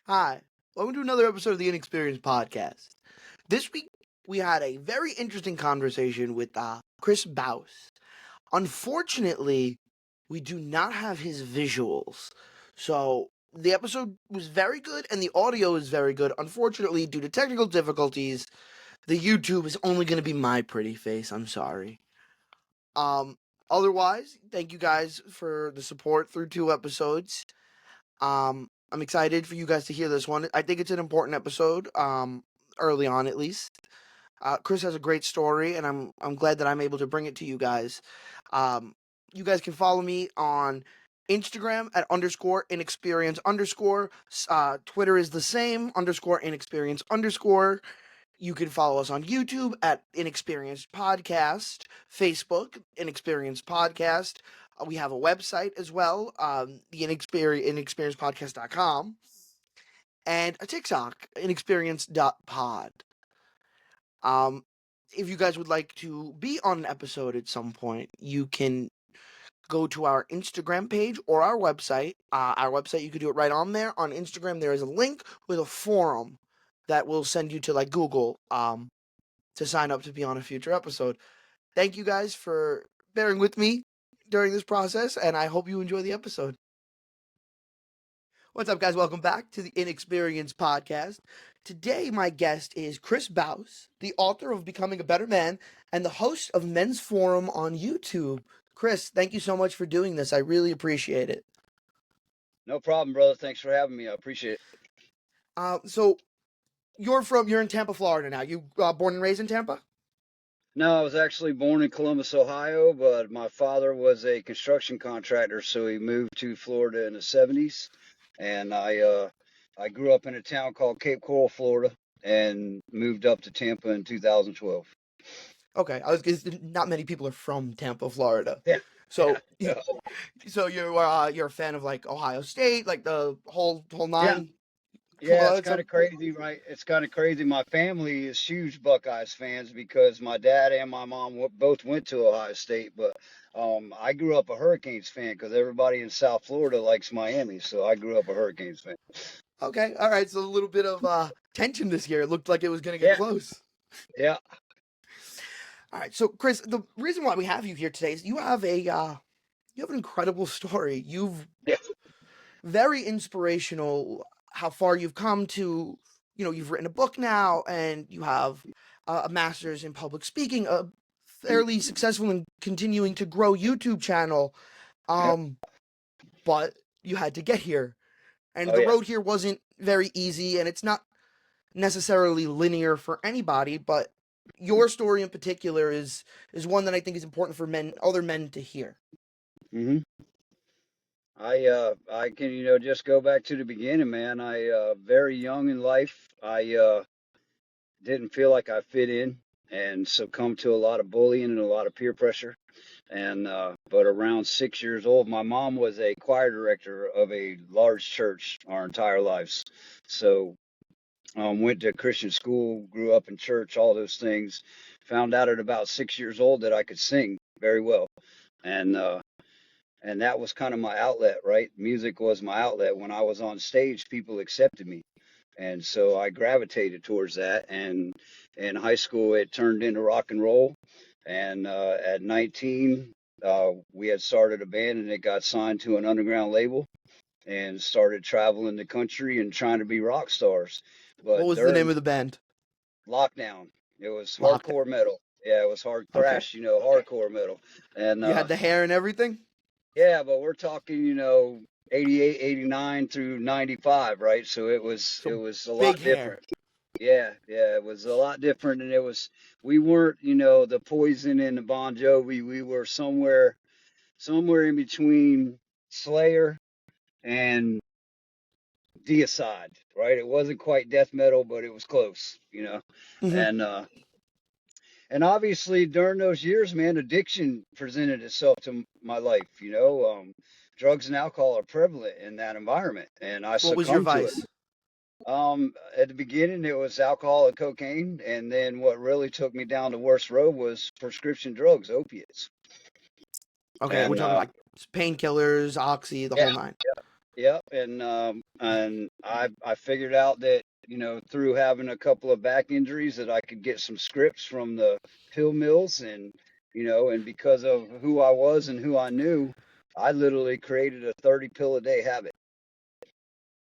Hi, welcome to another episode of the Inexperienced podcast. This week we had a very interesting conversation with Chris Baus. Unfortunately, we do not have his visuals, so the episode was very good and the audio is very good. Unfortunately, due to technical difficulties, the YouTube is only going to be my pretty face. I'm sorry. Um, Otherwise, thank you guys for the support through 2 episodes. I'm excited for you guys to hear this one. I think it's an important episode. Early on at least. Chris has a great story, and I'm glad that I'm able to bring it to you guys. Um, you guys can follow me on Instagram at underscore inexperience underscore. Twitter is the same underscore inexperience underscore. You can follow us on YouTube at Inexperienced Podcast, Facebook, Inexperienced Podcast. We have a website as well, the inexperiencedpodcast.com, and a TikTok, inexperienced.pod. Um, if you guys would like to be on an episode at some point, you can go to our Instagram page or our website. Our website, you could do it right on there. On Instagram, there is a link with a forum that will send you to like Google to sign up to be on a future episode. Thank you guys for bearing with me during this process, and I hope you enjoy the episode. What's up, guys? Welcome back to the Inexperienced Podcast. Today, my guest is Chris Baus, the author of Becoming a Better Man and the host of Men's Forum on YouTube. Chris, thank you so much for doing this. I really appreciate it. No problem, brother. Thanks for having me. I appreciate it. So you're in Tampa, Florida now. You born and raised in Tampa? No, I was actually born in Columbus, Ohio, but my father was a construction contractor, so he moved to Florida in the 70s. And I grew up in a town called Cape Coral, Florida, and moved up to Tampa in 2012. Okay, I was because not many people are from Tampa, Florida. Yeah, yeah, So, yeah. so you're a fan of like Ohio State, like the whole Yeah, nine. yeah, it's Well, kind of crazy, right? It's kind of crazy. My family is huge Buckeyes fans because my dad and my mom both went to Ohio State, but I grew up a Hurricanes fan because everybody in South Florida likes Miami, so I grew up a Hurricanes fan. okay, all right. So a little bit of tension this year. It looked like it was going to get Yeah, close. yeah, All right, so Chris, the reason why we have you here today is you have an incredible story. You've yeah, very inspirational. How far you've come to, you've written a book now, and you have a master's in public speaking, a fairly successful and continuing to grow YouTube channel. yeah. Um, but you had to get here, and Oh the yeah. road here wasn't very easy, and it's not necessarily linear for anybody, but your story in particular is one that I think is important for other men to hear. hmm I can just go back to the beginning, man. I very young in life, I didn't feel like I fit in and succumbed to a lot of bullying and a lot of peer pressure. And but around 6 years old, my mom was a choir director of a large church our entire lives. So went to Christian school, grew up in church, all those things. Found out at about 6 years old that I could sing very well, and that was kind of my outlet, right? Music was my outlet. When I was on stage, people accepted me, and so I gravitated towards that. And in high school, it turned into rock and roll. And at 19, we had started a band, and it got signed to an underground label, and started traveling the country and trying to be rock stars. What But was the name during of the band? lockdown, it was hardcore Lockdown. metal. Yeah, it was hard Okay. thrash, hardcore metal. And You had the hair and everything? yeah, but we're talking, 88, 89 through 95, right? So it was it So was a lot big hair. different. Yeah, yeah, it was a lot different, and we weren't, the Poison and the Bon Jovi. We were somewhere in between Slayer and Deicide, right? It wasn't quite death metal, but it was close. Hmm. And obviously during those years, man, addiction presented itself to my life. Drugs and alcohol are prevalent in that environment, and I What was your succumbed to it. vice? At the beginning, it was alcohol and cocaine, and then what really took me down the worst road was prescription drugs, opiates. Okay, we're And talking like painkillers, oxy, the yeah, whole nine. Yeah, and I figured out that, through having a couple of back injuries that I could get some scripts from the pill mills, and and because of who I was and who I knew, I literally created a 30 pill a day habit,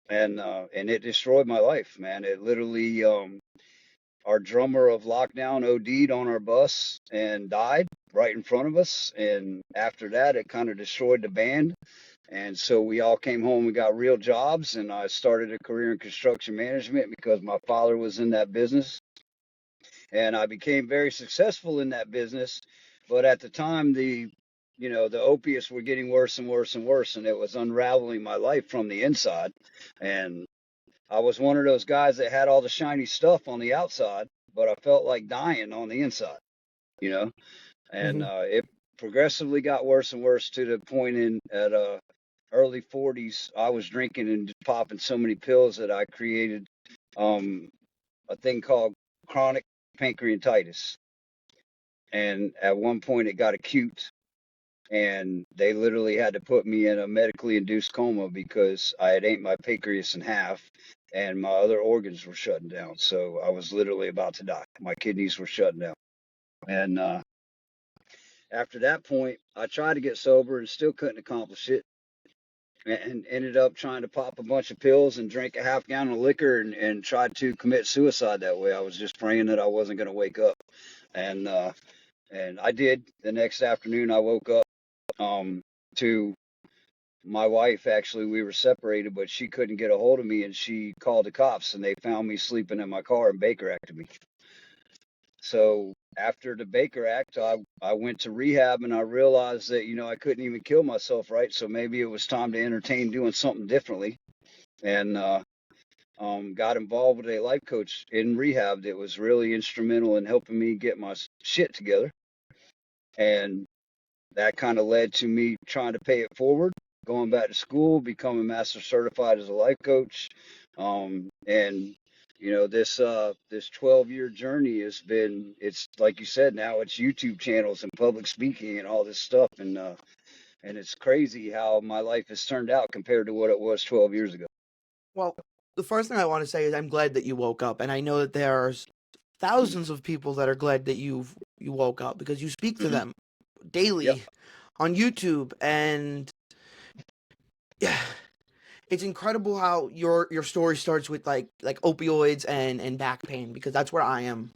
and it destroyed my life, man. It literally, our drummer of Lockdown OD'd on our bus and died right in front of us, and after that, it kind of destroyed the band. And so we all came home and got real jobs, and I started a career in construction management because my father was in that business, and I became very successful in that business. But at the time, the opiates were getting worse and worse and worse, and it was unraveling my life from the inside. And I was one of those guys that had all the shiny stuff on the outside, but I felt like dying on the inside, you know. And Hmm. it progressively got worse and worse to the point in at early 40s, I was drinking and popping so many pills that I created um, a thing called chronic pancreatitis. And at one point, it got acute, and they literally had to put me in a medically induced coma because I had ate my pancreas in half and my other organs were shutting down. So I was literally about to die. My kidneys were shutting down. And after that point, I tried to get sober and still couldn't accomplish it, and ended up trying to pop a bunch of pills and drink a half gallon of liquor, and tried to commit suicide that way. I was just praying that I wasn't going to wake up. And and I did. The next afternoon I woke up to my wife. Actually, we were separated, but she couldn't get a hold of me, and she called the cops, and they found me sleeping in my car and Baker acted me. So after the Baker Act, I went to rehab, and I realized that, I couldn't even kill myself, right? So maybe it was time to entertain doing something differently. And got involved with a life coach in rehab that was really instrumental in helping me get my shit together. And that kind of led to me trying to pay it forward, going back to school, becoming master certified as a life coach. And this 12-year journey has been, it's like you said, now it's YouTube channels and public speaking and all this stuff. And it's crazy how my life has turned out compared to what it was 12 years ago. Well, the first thing I want to say is I'm glad that you woke up, and I know that there's thousands of people that are glad that you woke up because you speak to Mm-hmm. them Yep. daily on YouTube, and yeah, it's incredible how your story starts with like opioids and back pain, because that's where I am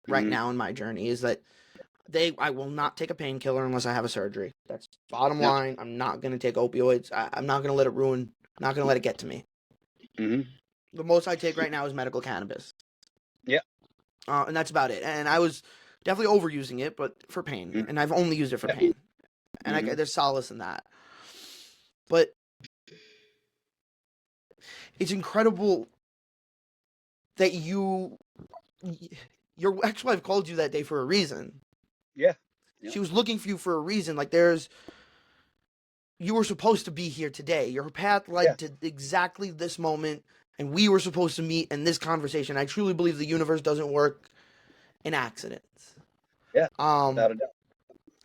right Mm-hmm. now in my journey. Is that I will not take a painkiller unless I have a surgery. That's bottom Yep. line. I'm not gonna take opioids. I'm not gonna let it ruin. Not gonna let it get to me. Mm-hmm. The most I take right now is medical cannabis, Yep. and that's about it. And I was definitely overusing it, but for pain, Mm-hmm. and I've only used it for Yep. pain, and Mm-hmm. there's solace in that. But it's incredible that your ex-wife called you that day for a reason. Yeah. Yep. She was looking for you for a reason. Like you were supposed to be here today. Your path Yeah. led to exactly this moment, and we were supposed to meet in this conversation. I truly believe the universe doesn't work in accidents. Yeah. Um, Without a doubt.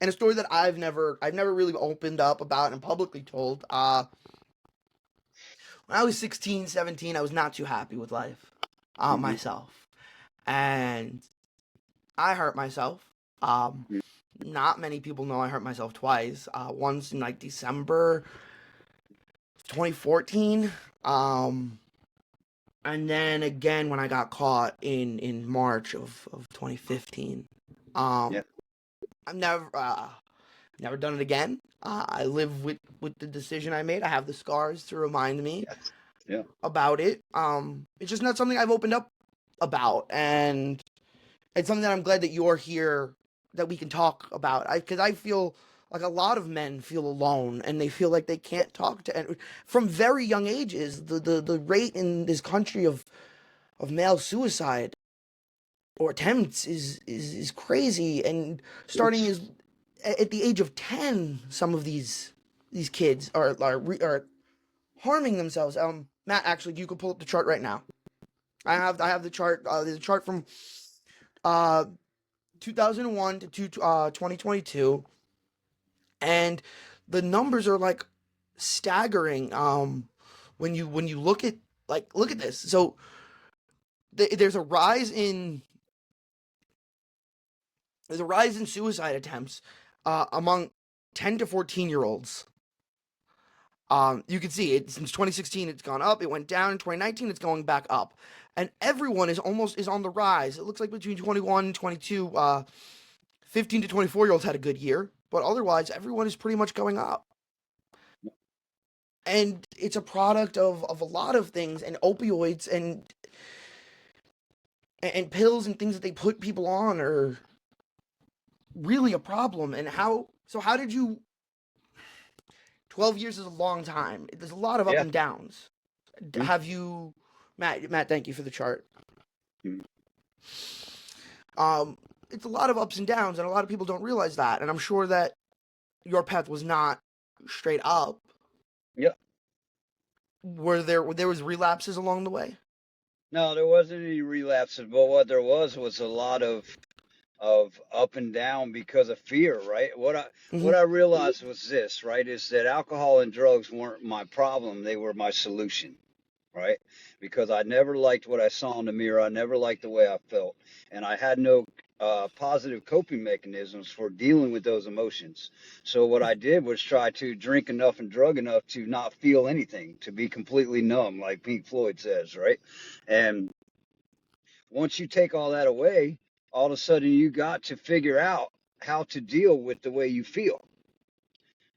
and a story that I've never really opened up about and publicly told. When I was 16, 17, I was not too happy with life, Mm-hmm. myself, and I hurt myself. Um, not many people know I hurt myself twice. Once in like December 2014. And then again when I got caught in March of 2015. Yeah. Um, I've never done it again. I live with the decision I made. I have the scars to remind me Yeah. Yeah. about it. It's just not something I've opened up about, and it's something that I'm glad that you're here, that we can talk about. Because I feel like a lot of men feel alone, and they feel like they can't talk to. From very young ages, the rate in this country of male suicide or attempts is crazy, and starting It's is at the age of 10. Some of these kids are harming themselves. Matt, actually, you can pull up the chart right now. I have the chart. There's a chart from uh 2001 to 2022, and the numbers are like staggering. when you look at this. So there's a rise in suicide attempts among 10 to 14-year-olds. You can see it since 2016, it's gone up. It went down in 2019. It's going back up, and everyone is on the rise. It looks like between 21 and 22, 15 to 24-year-olds had a good year, but otherwise, everyone is pretty much going up. And it's a product of a lot of things, and opioids and pills and things that they put people on are really a problem. And how did you 12 years is a long time. There's a lot of up Yeah. and downs. Mhm. Have you Matt, thank you for the chart. Mhm. It's a lot of ups and downs, and a lot of people don't realize that. And I'm sure that your path was not straight up. Yeah. There was relapses along the way? No, there wasn't any relapses, but what there was a lot of up and down because of fear, right? Mm-hmm. What I realized was this, right, is that alcohol and drugs weren't my problem, they were my solution, right? Because I never liked what I saw in the mirror, I never liked the way I felt, and I had no positive coping mechanisms for dealing with those emotions. So what I did was try to drink enough and drug enough to not feel anything, to be completely numb, like Pink Floyd says, right? And once you take all that away, all of a sudden you got to figure out how to deal with the way you feel.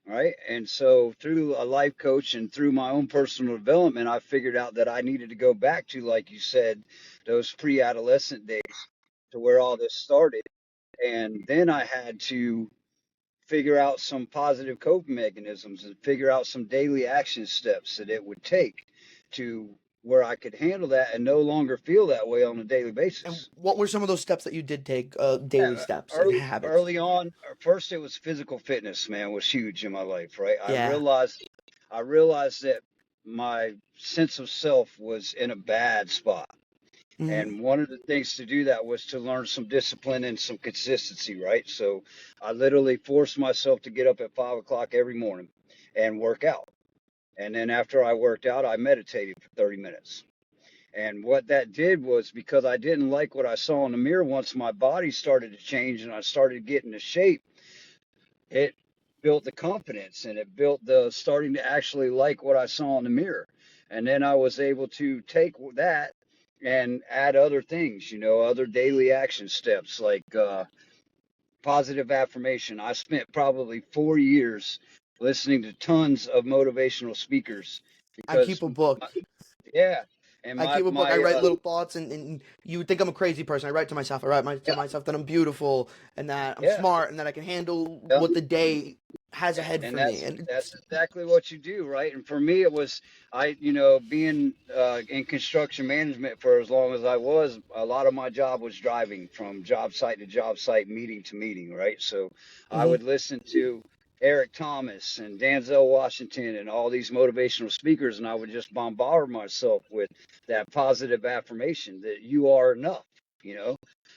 Right. And so through a life coach and through my own personal development, I figured out that I needed to go back to, like you said, those pre-adolescent days to where all this started. And then I had to figure out some positive coping mechanisms and figure out some daily action steps that it would take to where I could handle that and no longer feel that way on a daily And basis. what were some of those steps that you did take, daily Yeah, steps and early habits? early on, first it was physical fitness, man, was huge in my life, right? Yeah. I realized that my sense of self was in a bad spot. Mm-hmm. And one of the things to do that was to learn some discipline and some consistency, right? So I literally forced myself to get up at 5 o'clock every morning and work out. And then after I worked out, I meditated for 30 minutes. And what that did was, because I didn't like what I saw in the mirror, once my body started to change and I started getting to shape, it built the confidence and it built the starting to actually like what I saw in the mirror. And then I was able to take that and add other things, other daily action steps like positive affirmation. I spent probably 4 years listening to tons of motivational speakers I because, keep a book. yeah, and I my, keep a book. I my, write little thoughts, and you would think I'm a crazy person. I write to myself. I write to yeah, myself that I'm beautiful and that I'm yeah, smart and that I can handle yeah. what the day has ahead And for me. And that's it's, exactly what you do, right? And for me, it was being in construction management for as long as I was. A lot of my job was driving from job site to job site, meeting to meeting, right? So I mhm. would listen to Eric Thomas and Denzel Washington and all these motivational speakers, and I would just bombard myself with that positive affirmation that you are enough, you know,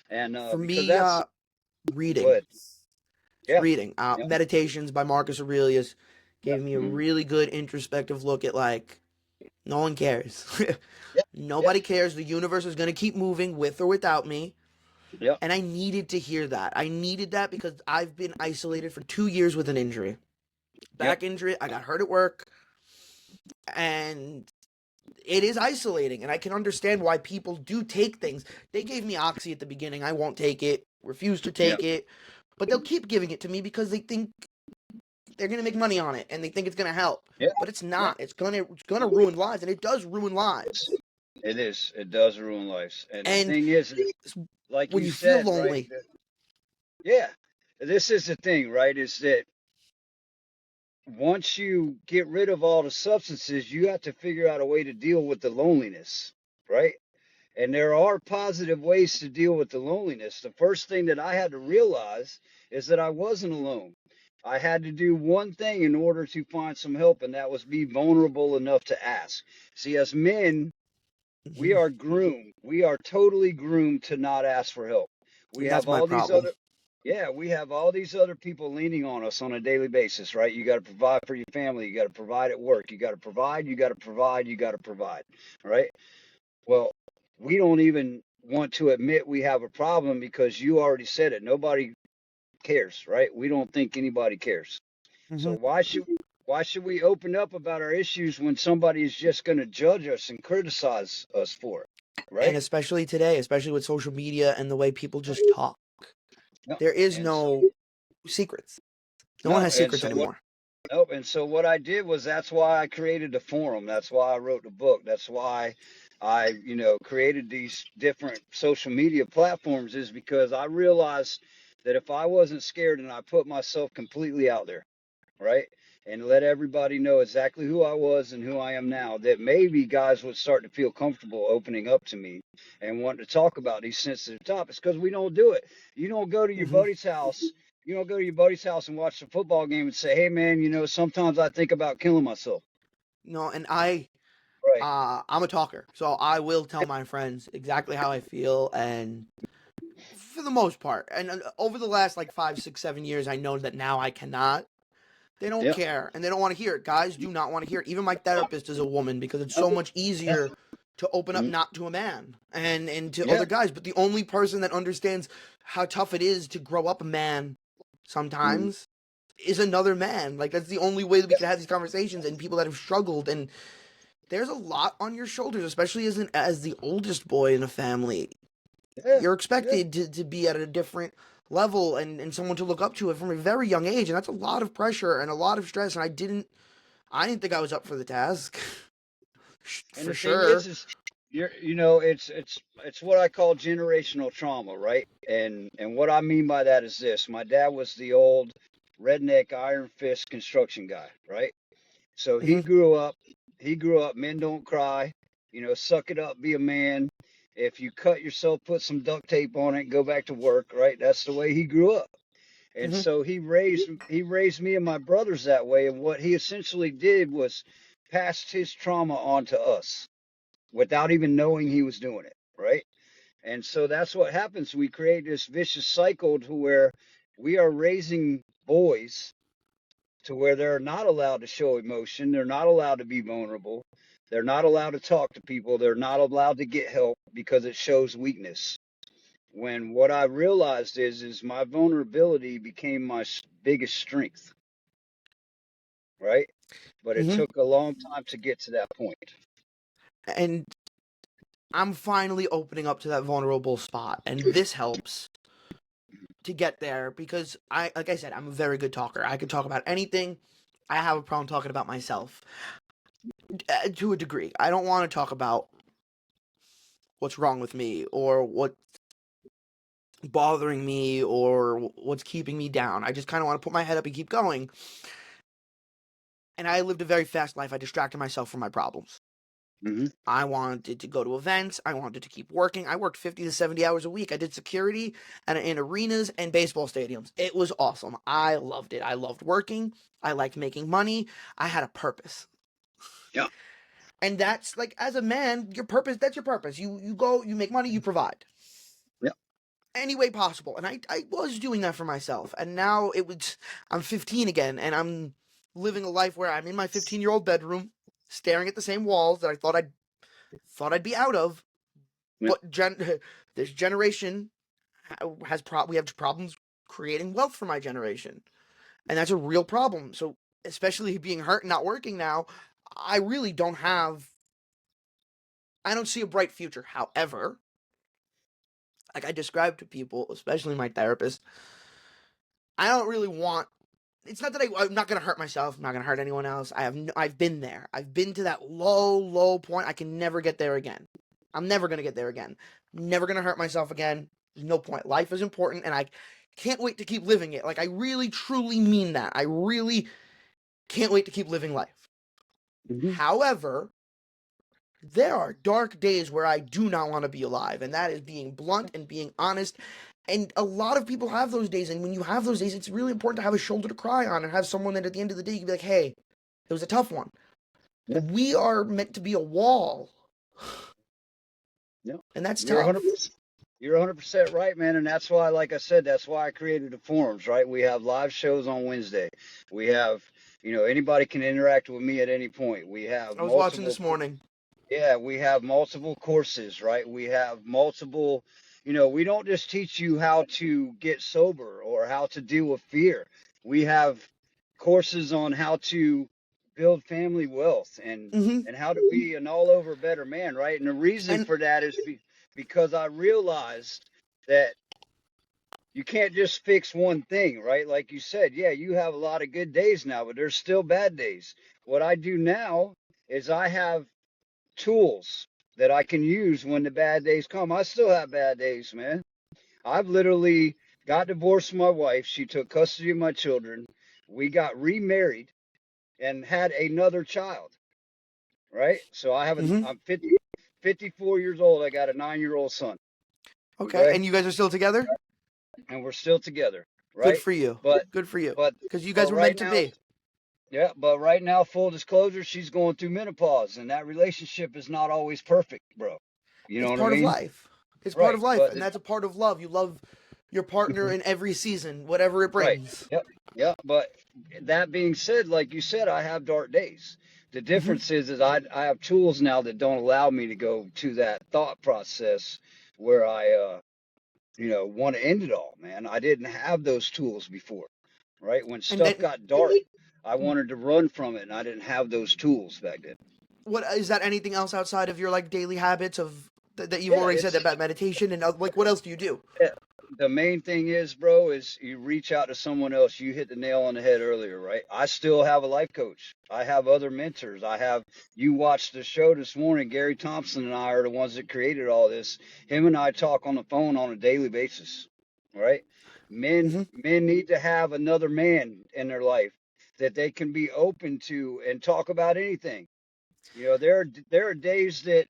and For because me, that's reading. good. Yeah, Reading. yeah, Meditations by Marcus Aurelius yeah, gave me a mhm, really good introspective look at, like, no one cares. yeah, yeah, Nobody cares. The universe is going to keep moving with or without me. yeah, And I needed to hear that. I needed that because I've been isolated for 2 years with an injury. yeah, Back injury. I got hurt at work. And it is isolating. And I can understand why people do take things. They gave me Oxy at the beginning. I won't take it. Refuse to yeah, take it. But they'll keep giving it to me because they think they're going to make money on it and they think it's going to help. yeah, But it's yeah. not. It's gonna ruin lives, and it does ruin lives. It is. It does ruin lives. And the And thing is, like when you you feel said, right? lonely, Yeah. This is the thing, right? Is that once you get rid of all the substances, you have to figure out a way to deal with the loneliness, right? And there are positive ways to deal with the loneliness. The first thing that I had to realize is that I wasn't alone. I had to do one thing in order to find some help, and that was be vulnerable enough to ask. See, as men, we mhm, are groomed. We are totally groomed to not ask for help. We and that's have my all these problem. other, Yeah, we have all these other people leaning on us on a daily basis, right? You got to provide for your family. You got to provide at work. You got to provide. You got to provide. You got to provide, right? Well, we don't even want to admit we have a problem because you already said it. Nobody cares, right? We don't think anybody cares. So Hmm. why should we open up about our issues when somebody is just going to judge us and criticize us for it, And right? especially today, especially with social media and the way people just talk, Yep. there is And so no secrets. No one no, has secrets anymore. nope. And so what I did was that's why I created the forum. That's why I wrote the book. That's why I, created these different social media platforms is because I realized that if I wasn't scared and I put myself completely out there, right? And let everybody know exactly who I was and who I am now, that maybe guys would start to feel comfortable opening up to me and wanting to talk about these sensitive topics because we don't do it. You don't go to your Hmm. buddy's house. You don't go to your buddy's house and watch the football game and say, hey, man, sometimes I think about killing myself. No, and Right. I'm a talker, so I will tell my friends exactly how I feel, and for the most part, and over the last like 5, 6, 7 years, I know that now I cannot. They don't Yeah. care, and they don't want to hear it. Guys do not want to hear it. Even my therapist is a woman because it's Yeah. so much easier to open up Mhm. not to a man and to Yeah. other guys. But the only person that understands how tough it is to grow up a man Mhm. sometimes is another man. Like that's the only way that we can have these conversations and people that have struggled. And there's a lot on your shoulders, especially as the oldest boy in a family. Yeah. You're Yeah. expected to be at a different level and someone to look up to it from a very young age, and that's a lot of pressure and a lot of stress, and I didn't think I was up for the task. And For the thing sure. is it's what I call generational trauma, right? And what I mean by that is this: my dad was the old redneck iron fist construction guy, right? So Hmm. he grew up, men don't cry, suck it up, be a man. If you cut yourself, put some duct tape on it, and go back to work, right? That's the way he grew up. And Hmm. so he raised me and my brothers that way. And what he essentially did was passed his trauma on to us without even knowing he was doing it, right? And so that's what happens. We create this vicious cycle to where we are raising boys to where they're not allowed to show emotion, they're not allowed to be vulnerable, they're not allowed to talk to people, they're not allowed to get help because it shows weakness. When what I realized is my vulnerability became my biggest strength, right? But it Hmm. took a long time to get to that point. And I'm finally opening up to that vulnerable spot, and this helps to get there because like I said, I'm a very good talker. I can talk about anything. I have a problem talking about myself to a degree. I don't want to talk about what's wrong with me or what's bothering me or what's keeping me down. I just kind of want to put my head up and keep going. And I lived a very fast life. I distracted myself from my problems. Hmm. I wanted to go to events. I wanted to keep working. I worked 50 to 70 hours a week. I did security and in arenas and baseball stadiums. It was awesome. I loved it. I loved working. I liked making money. I had a purpose. Yeah. And that's like as a man, your purpose, that's your purpose. You go, you make money, you provide. Yeah. Any way possible. And I was doing that for myself. And now I'm 15 again and I'm living a life where I'm in my 15-year-old bedroom staring at the same walls that I thought I'd be out of. Yeah. But this generation we have problems creating wealth for my generation. And that's a real problem. So especially being hurt and not working now, I really I don't see a bright future. However, like I described to people, especially my therapist, I don't really want. It's not that I'm not gonna hurt myself. I'm not gonna hurt anyone else. I've been there. I've been to that low, low point. I can never get there again. I'm never gonna get there again. I'm never gonna hurt myself again. There's no point. Life is important, and I can't wait to keep living it. Like I really, truly mean that. I really can't wait to keep living life. Hmm. However, there are dark days where I do not want to be alive, and that is being blunt and being honest. And a lot of people have those days, and when you have those days, it's really important to have a shoulder to cry on and have someone that at the end of the day you can be like, hey, it was a tough one. Yeah. But we are meant to be a wall, Yeah. and that's You're tough. 100%. You're 100% right, man. And that's why, like I said, that's why I created the forums, right? We have live shows on Wednesday. We have, anybody can interact with me at any point. We have I was watching multiple, this morning. yeah, we have multiple courses, right? We have multiple, we don't just teach you how to get sober or how to deal with fear. We have courses on how to build family wealth Hmm. and how to be an all over better man, right? And the reason And for that is because I realized that you can't just fix one thing, right? Like you said, yeah, you have a lot of good days now, but there's still bad days. What I do now is I have tools that I can use when the bad days come. I still have bad days, man. I've literally got divorced from my wife. She took custody of my children. We got remarried and had another child, right? So hmm I'm 54 years old. I got a 9-year-old son, okay, okay? and you guys are still together? And we're still together, Good right? for you. But, Good for you. but, Because you but guys were right meant to now, be. yeah, but right now, full disclosure, she's going through menopause and that relationship is not always perfect, bro. You know It's what I part of mean? life. It's part Right. of life, But and that's a part of love. You love your partner in every season, whatever it right. brings. Yep. Yep. But that being said, like you said, I have dark days. The Hmm. difference is I have tools now that don't allow me to go to that thought process where I want to end it all, man. I didn't have those tools before, right? When And stuff then, got dark, I wanted to run from it and I didn't have those tools back then. what is that? Anything else outside of your like daily habits of that you've Yeah, already said it's about meditation and like what else do you do? Yeah, the main thing is, bro, is you reach out to someone else. You hit the nail on the head earlier, right? I still have a life coach. I have other mentors. You watched the show this morning. Gary Thompson and I are the ones that created all this. Him and I talk on the phone on a daily basis, right? Hmm. Men need to have another man in their life that they can be open to and talk about anything. There are days that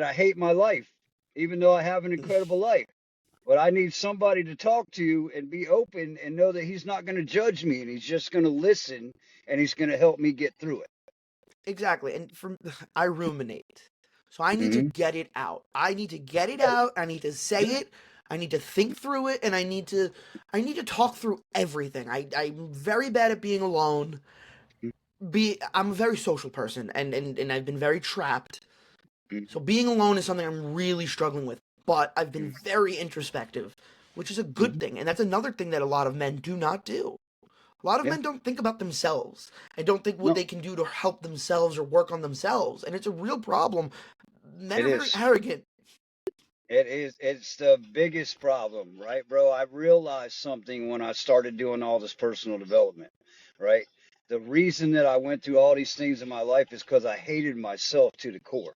I hate my life, even though I have an incredible life. But I need somebody to talk to and be open and know that he's not going to judge me and he's just going to listen and he's going to help me get through it. Exactly. And I ruminate. So I need to Hmm. get it out. I need to get it out. I need to say it. I need to think through it and I need to talk through everything. I'm very bad at being alone. I'm a very social person and I've been very trapped. So being alone is something I'm really struggling with. But I've been very introspective, which is a good Hmm. thing. And that's another thing that a lot of men do not do. A lot of Yeah. men don't think about themselves and don't think what No, they can do to help themselves or work on themselves. And it's a real problem. Men it are very is. arrogant. It is. It's the biggest problem, right, bro? I realized something when I started doing all this personal development, right? The reason that I went through all these things in my life is because I hated myself to the core.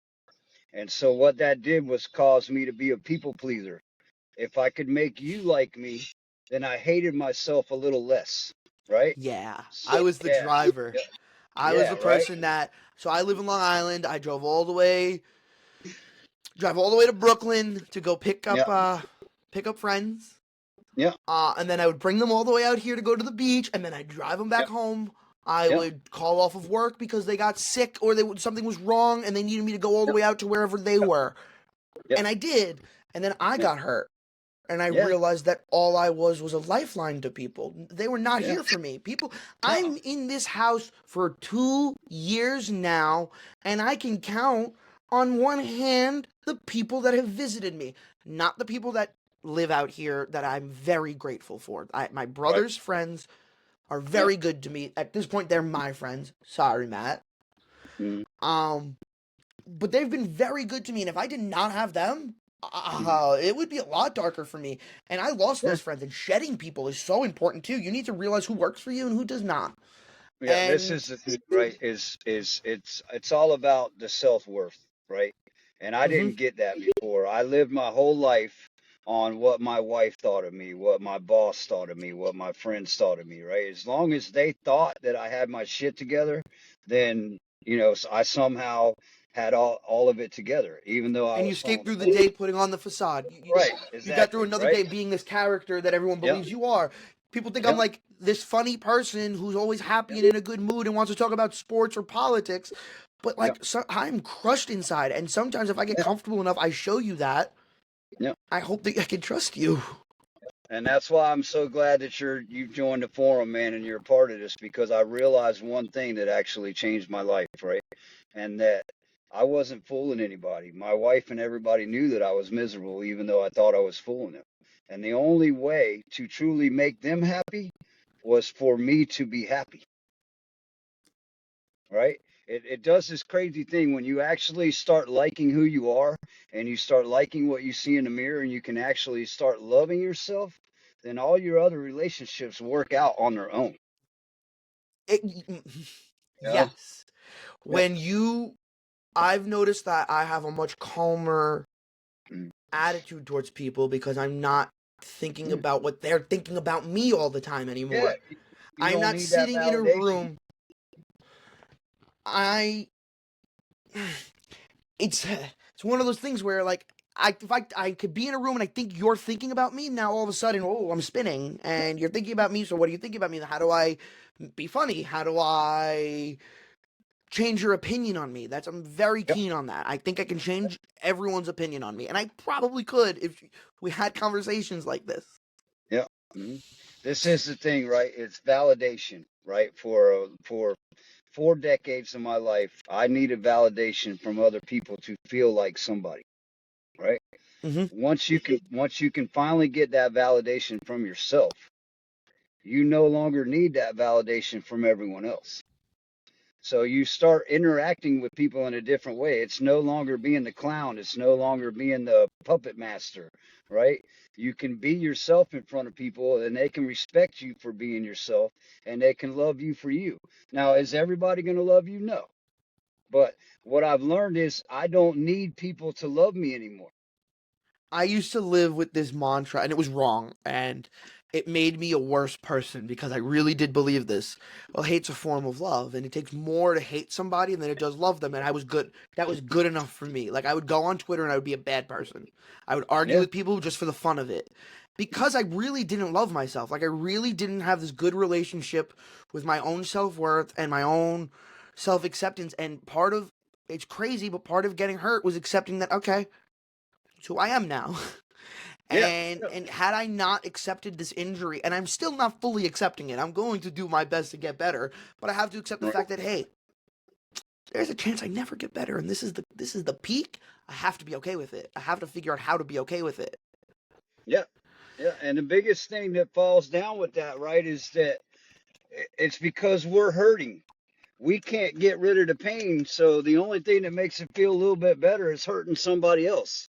And so what that did was cause me to be a people pleaser. If I could make you like me, then I hated myself a little less, right? Yeah, So, I was the yeah, driver. yeah, I was yeah, the right, person so I live in Long Island. I drive all the way to Brooklyn to go yeah, pick up friends. yeah, And then I would bring them all the way out here to go to the beach, and then I'd drive them yeah, back home. I yeah, would call off of work because they got sick or something was wrong, and they needed me to go all the way out to wherever they were. yeah, And I did. And then I yeah, got hurt. And I yeah, realized that all I was a lifeline to people. They were not yeah, here for me. People, no, I'm in this house for 2 years now, and I can count on one hand the people that have visited me, not the people that live out here that I'm very grateful for. My right, brother's friends are yeah, very good to me. At this point, they're my friends. Sorry, Matt. mm, Um, but they've been very good to me, and if I did not have them, mm, it would be a lot darker for me. And I lost yeah, those friends, and shedding people is so important too. You need to realize who works for you and who does not. yeah. This And is the thing, right? It's all about the self-worth, right? And I mhm. didn't get that before. I lived my whole life on what my wife thought of me, what my boss thought of me, what my friends thought of me, right? As long as they thought that I had my shit together, then, I somehow had all of it together, even though I And you was skate falling through the apart. day putting on the facade. Right, You got through exactly, another right? day being this character that everyone Yep, believes you are. People think I'm yep, like this funny person who's always happy yep, and in a good mood and wants to talk about sports or politics. But yep, like, I'm crushed inside. And sometimes if I get yep, comfortable enough, I show you that. yep. I hope that I can trust you. And that's why I'm so glad that you've joined the forum, man, and you're a part of this, because I realized one thing that actually changed my life, right? And that I wasn't fooling anybody. My wife and everybody knew that I was miserable, even though I thought I was fooling them. And the only way to truly make them happy was for me to be happy, right? It does this crazy thing when you actually start liking who you are and you start liking what you see in the mirror and you can actually start loving yourself, then all your other relationships work out on their own. It, Yeah. yes. Yeah. When I've noticed that I have a much calmer Mm. attitude towards people because I'm not thinking Yeah. about what they're thinking about me all the time Yeah. anymore. You I'm don't not need that sitting in a validation. room. I it's one of those things where like I could be in a room and I think you're thinking about me, now all of a sudden, oh, I'm spinning and you're thinking about me, so what are you thinking about me? How do I be funny? How do I change your opinion on me? I'm very Yep. keen on that. I think I can change everyone's opinion on me, and I probably could if we had conversations like this. Yep. Mhm. This is the thing, right? It's validation, right? For 4 decades of my life, I needed validation from other people to feel like somebody, right? Mm-hmm. Once you can finally get that validation from yourself, you no longer need that validation from everyone else. So you start interacting with people in a different way. It's no longer being the clown, it's no longer being the puppet master, right? You can be yourself in front of people and they can respect you for being yourself and they can love you for you. Now, is everybody going to love you? No. But what I've learned is I don't need people to love me anymore. I used to live with this mantra, and it was wrong, and it made me a worse person because I really did believe this. Well, hate's a form of love, and it takes more to hate somebody than it does love them, and I was good. That was good enough for me. Like, I would go on Twitter and I would be a bad person. I would argue Yeah, with people just for the fun of it because I really didn't love myself. Like, I really didn't have this good relationship with my own self worth and my own self acceptance. And it's crazy, but part of getting hurt was accepting that, okay, it's who I am now. yeah, And had I not accepted this injury, and I'm still not fully accepting it, I'm going to do my best to get better, but I have to accept the right. fact that, hey, there's a chance I never get better, and this is the peak. I have to be okay with it. I have to figure out how to be okay with it. Yeah, yeah. And the biggest thing that falls down with that, right, is that it's because we're hurting. We can't get rid of the pain, so the only thing that makes it feel a little bit better is hurting somebody else,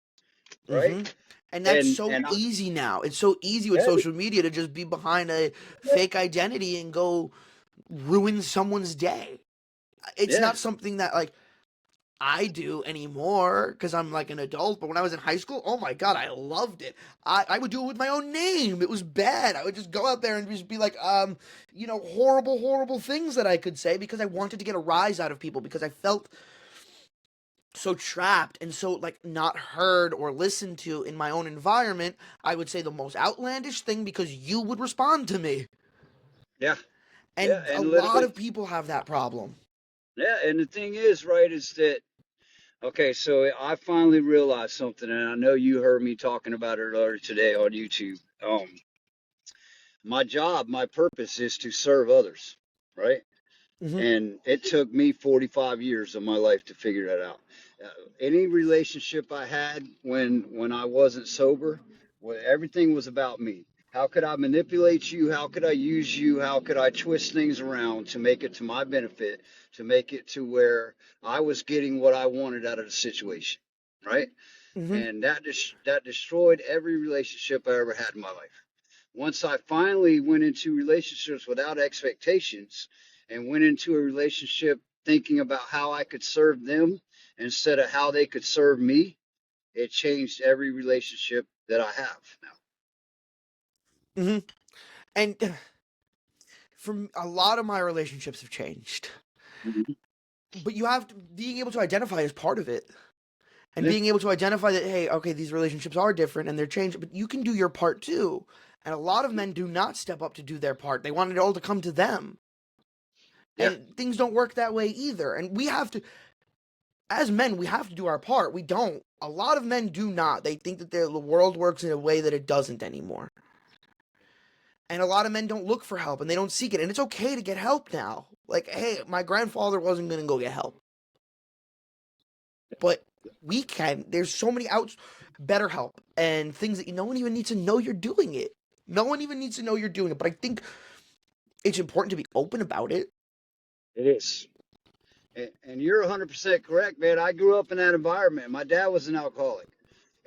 right? Hmm. And that's And so and I, easy now. It's so easy with yeah, social media to just be behind a fake identity and go ruin someone's day. It's yeah, not something that like I do anymore because I'm like an adult. But when I was in high school, oh my god, I loved it. I would do it with my own name. It was bad. I would just go out there and just be like, horrible, horrible things that I could say because I wanted to get a rise out of people because I felt so trapped and so like not heard or listened to in my own environment. I would say the most outlandish thing because you would respond to me. yeah, yeah. And a And lot literally, of people have that problem. yeah. And the thing is, right, is that okay? So I finally realized something, and I know you heard me talking about it earlier today on YouTube. My job, my purpose is to serve others, right? Hmm. And it took me 45 years of my life to figure that out. Any relationship I had when I wasn't sober, everything was about me. How could I manipulate you? How could I use you? How could I twist things around to make it to my benefit, to make it to where I was getting what I wanted out of the situation, right? Hmm. And that destroyed every relationship I ever had in my life. Once I finally went into relationships without expectations and went into a relationship thinking about how I could serve them instead of how they could serve me, it changed every relationship that I have now. Hmm. And from a lot of my relationships have changed, Mhm. but you have to being able to identify is part of it, and Yeah, being able to identify that, hey, okay, these relationships are different and they're changed, but you can do your part too. And a lot of men do not step up to do their part. They want it all to come to them, yeah, and things don't work that way either. And we have to as men, we have to do our part. We don't. A lot of men do not. They think that the world works in a way that it doesn't anymore. And a lot of men don't look for help and they don't seek it. And it's okay to get help now. Like, hey, my grandfather wasn't going to go get help. But we can. There's so many better help and things that no one even needs to know you're doing it. No one even needs to know you're doing it. But I think it's important to be open about it. It is. And you're 100% correct, man. I grew up in that environment. My dad was an alcoholic,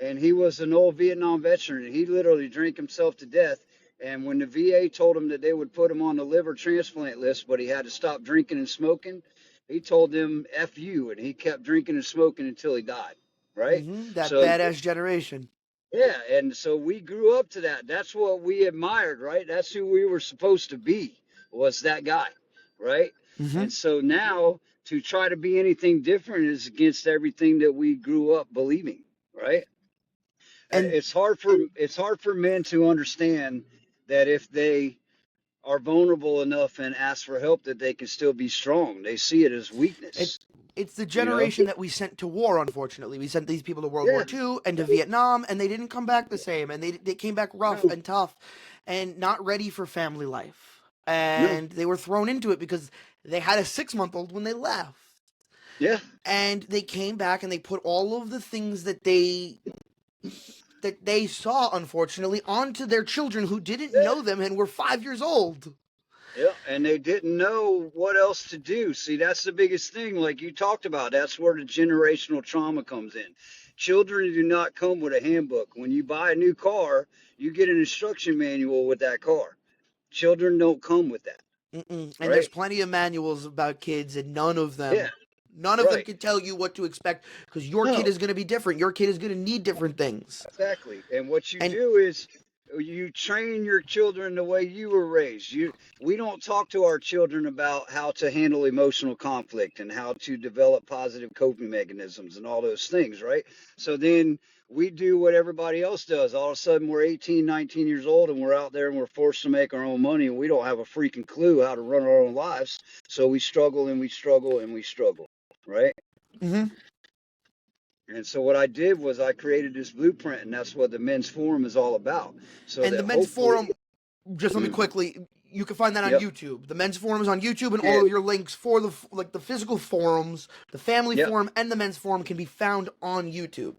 and he was an old Vietnam veteran, and he literally drank himself to death. And when the VA told him that they would put him on the liver transplant list, but he had to stop drinking and smoking, he told them "F you," and he kept drinking and smoking until he died. Right? That So badass generation. yeah, and so we grew up to that. That's what we admired, right? That's who we were supposed to be, was that guy, right? Mm-hmm. And so now to try to be anything different is against everything that we grew up believing, right? And It's hard for men to understand that if they are vulnerable enough and ask for help that they can still be strong. They see it as it, weakness, it's the you know? generation that we sent to war, unfortunately. We sent these people to World War Yeah, II and to Vietnam, and they didn't come back the same. And they came back rough no, and tough and not ready for family life. no, And they were thrown into it because they had a 6-month-old when they left. yeah, And they came back and they put all of the things that they saw, unfortunately, onto their children who didn't yeah. know them and were 5 years old. Yeah, and they didn't know what else to do. See, that's the biggest thing, like you talked about. That's where the generational trauma comes in. Children do not come with a handbook. When you buy a new car, you get an instruction manual with that car. Children don't come with that, Mm-mm. And there's right? plenty of manuals about kids, and Yeah, none of them right. can tell you what to expect because your kid No, is going to be different. Your kid is going to need different things. exactly. And what you And do is you train your children the way you were raised. We don't talk to our children about how to handle emotional conflict and how to develop positive coping mechanisms and all those things, right? So then we do what everybody else does. All of a sudden we're 18, 19 years old and we're out there and we're forced to make our own money and we don't have a freaking clue how to run our own lives. So we struggle and we struggle and we struggle, right? mhm. And so what I did was I created this blueprint, and that's what the men's forum is all about. So And that the men's hopefully, forum, just let me quickly, you can find that on yep, YouTube. The men's forum is on YouTube, and all yeah, of your links for the physical forums, the family yep, forum, and the men's forum can be found on YouTube.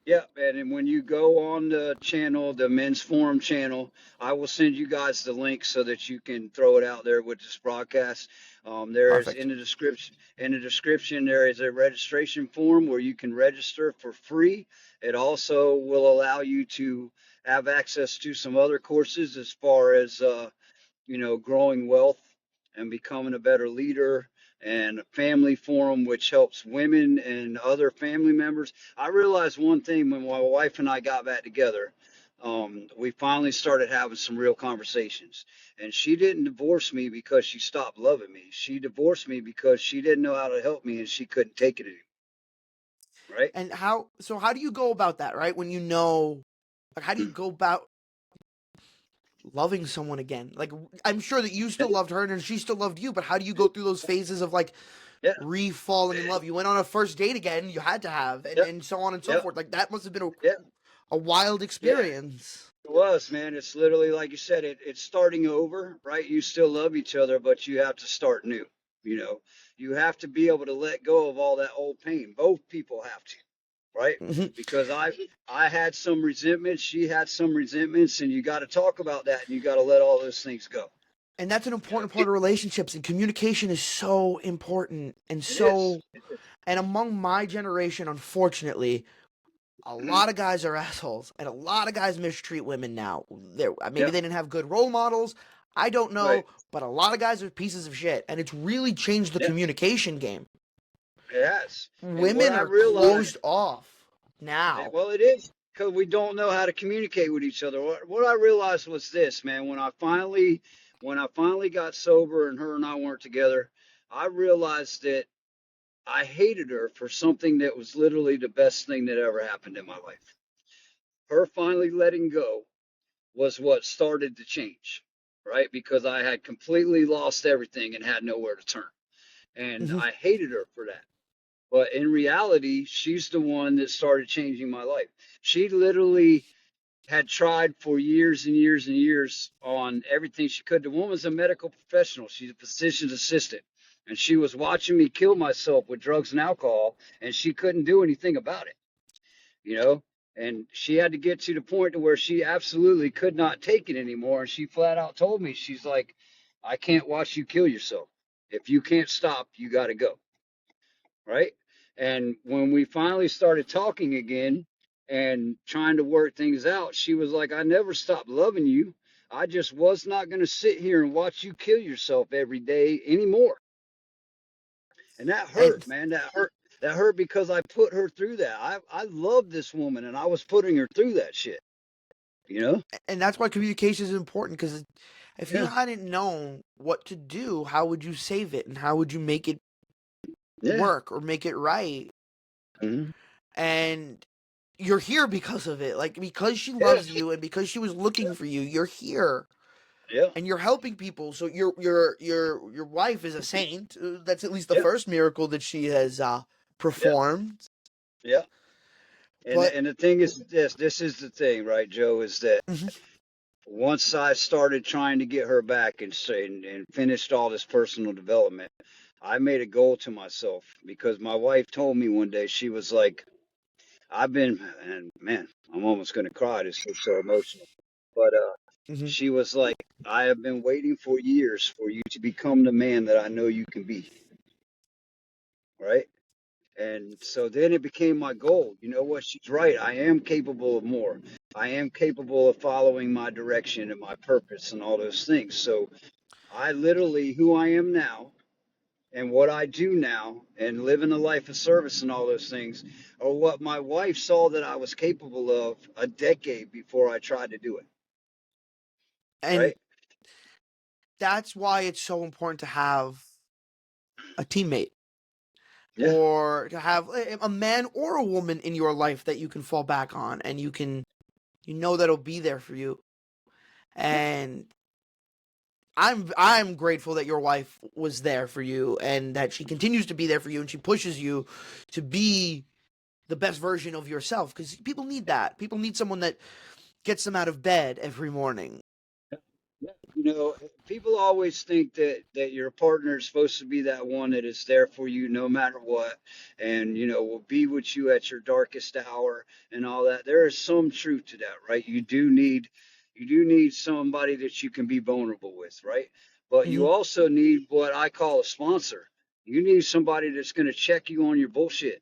yep. And then when you go on the channel, the men's forum channel, I will send you guys the link so that you can throw it out there with this broadcast. There is Perfect. in the description. In the description, there is a registration form where you can register for free. It also will allow you to have access to some other courses as far as growing wealth and becoming a better leader, and a family forum which helps women and other family members. I realized one thing when my wife and I got back together. We finally started having some real conversations. And she didn't divorce me because she stopped loving me. She divorced me because she didn't know how to help me and she couldn't take it anymore. Right? And how do you go about that, right? When how do you go about loving someone again? Like, I'm sure that you Yeah, still loved her and she still loved you, but how do you go through those phases of like yeah, re-falling in love? You went on a first date again, you had to have, yeah, and so on and so yeah, forth. Like, that must have been yeah, a wild yeah. experience. It was, man. It's literally like you said, it's starting over, right? You still love each other, but you have to start new. You know, you have to be able to let go of all that old pain. Both people have to, right? Mhm. Because I had some resentments, she had some resentments, and you got to talk about that and you got to let all those things go. And that's an You know, important part of relationships, and communication is so important. it is. And among my generation, unfortunately, a lot of guys are assholes, and a lot of guys mistreat women now. Maybe Yep. they didn't have good role models. I don't Right. know, but a lot of guys are pieces of shit, and it's really changed the Yep. communication game. It has. And what Women I are realized, closed off now. well, it is because we don't know how to communicate with each other. What I realized was this, man. When I finally got sober and her and I weren't together, I realized that I hated her for something that was literally the best thing that ever happened in my life. Her finally letting go was what started the change, right? Because I had completely lost everything and had nowhere to turn. And Hmm. I hated her for that. But in reality, she's the one that started changing my life. She literally had tried for years and years and years on everything she could. The woman's a medical professional. She's a physician's assistant. And she was watching me kill myself with drugs and alcohol, and she couldn't do anything about it, you know? And she had to get to the point to where she absolutely could not take it anymore. And she flat out told me, she's like, I can't watch you kill yourself. If you can't stop, you got to go. Right. And when we finally started talking again and trying to work things out, she was like, I never stopped loving you. I just was not going to sit here and watch you kill yourself every day anymore. And that hurt, And man. That hurt. That hurt because I put her through that. I love this woman and I was putting her through that shit, you know? and that's why communication is important, because if you Yeah. hadn't known what to do, how would you save it and how would you make it Yeah. work or make it right? Hmm. And you're here because of it. Like, because she Yeah. loves you and because she was looking for you, you're here Yeah. and you're helping people. So your wife is a saint. That's at least the Yeah. first miracle that she has Yeah. performed. Yeah. And But and the thing is this is the thing, right, Joe, is that mhm, once I started trying to get her back and finished all this personal development, I made a goal to myself because my wife told me one day, she was like, I've been, and man, I'm almost going to cry. This is so emotional. But mhm. she was like, I have been waiting for years for you to become the man that I know you can be. Right. And so then it became my goal. You know what? She's right. I am capable of more. I am capable of following my direction and my purpose and all those things. So I literally, who I am now and what I do now and living a life of service and all those things are what my wife saw that I was capable of a decade before I tried to do it. And Right? that's why it's so important to have a teammate, Yeah. or to have a man or a woman in your life that you can fall back on, and you know that'll be there for you. Yeah. And I'm grateful that your wife was there for you and that she continues to be there for you and she pushes you to be the best version of yourself, because people need that. People need someone that gets them out of bed every morning. Yeah, you know, people always think that your partner is supposed to be that one that is there for you no matter what, and will be with you at your darkest hour and all that. There is some truth to that, right? You do need somebody that you can be vulnerable with, right? But you Hmm. also need what I call a sponsor. You need somebody that's going to check you on your bullshit.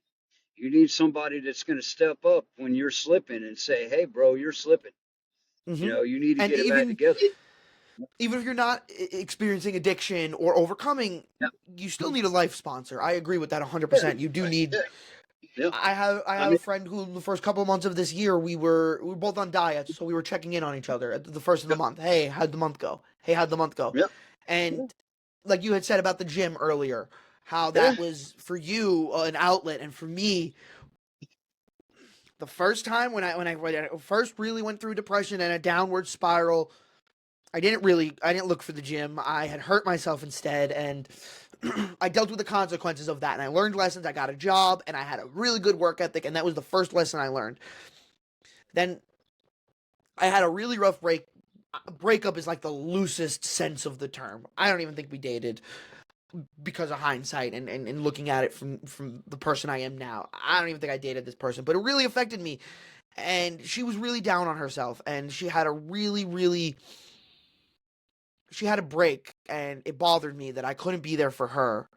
You need somebody that's going to step up when you're slipping and say, "Hey, bro, you're slipping. Hmm. You need to And get it back together." even if you're not experiencing addiction or overcoming, Yeah. you still need a life sponsor. I agree with that Yeah. 100%. You do need. Yeah. Yeah. I I have a mean, friend who the first couple of months of this year we were both on diets, so we were checking in on each other at the first of the yeah, month. Hey, how'd the month go? Hey, how'd the month go? yeah, And like you had said about the gym earlier, how yeah, that was for you an outlet, and for me, the first time when I first really went through depression and a downward spiral, I didn't look for the gym. I had hurt myself instead, and I dealt with the consequences of that, and I learned lessons. I got a job, and I had a really good work ethic, and that was the first lesson I learned. Then I had a really rough breakup is like the loosest sense of the term. I don't even think we dated, because of hindsight and looking at it from the person I am now. I don't even think I dated this person, but it really affected me. And she was really down on herself, and she had a break, and it bothered me that I couldn't be there for her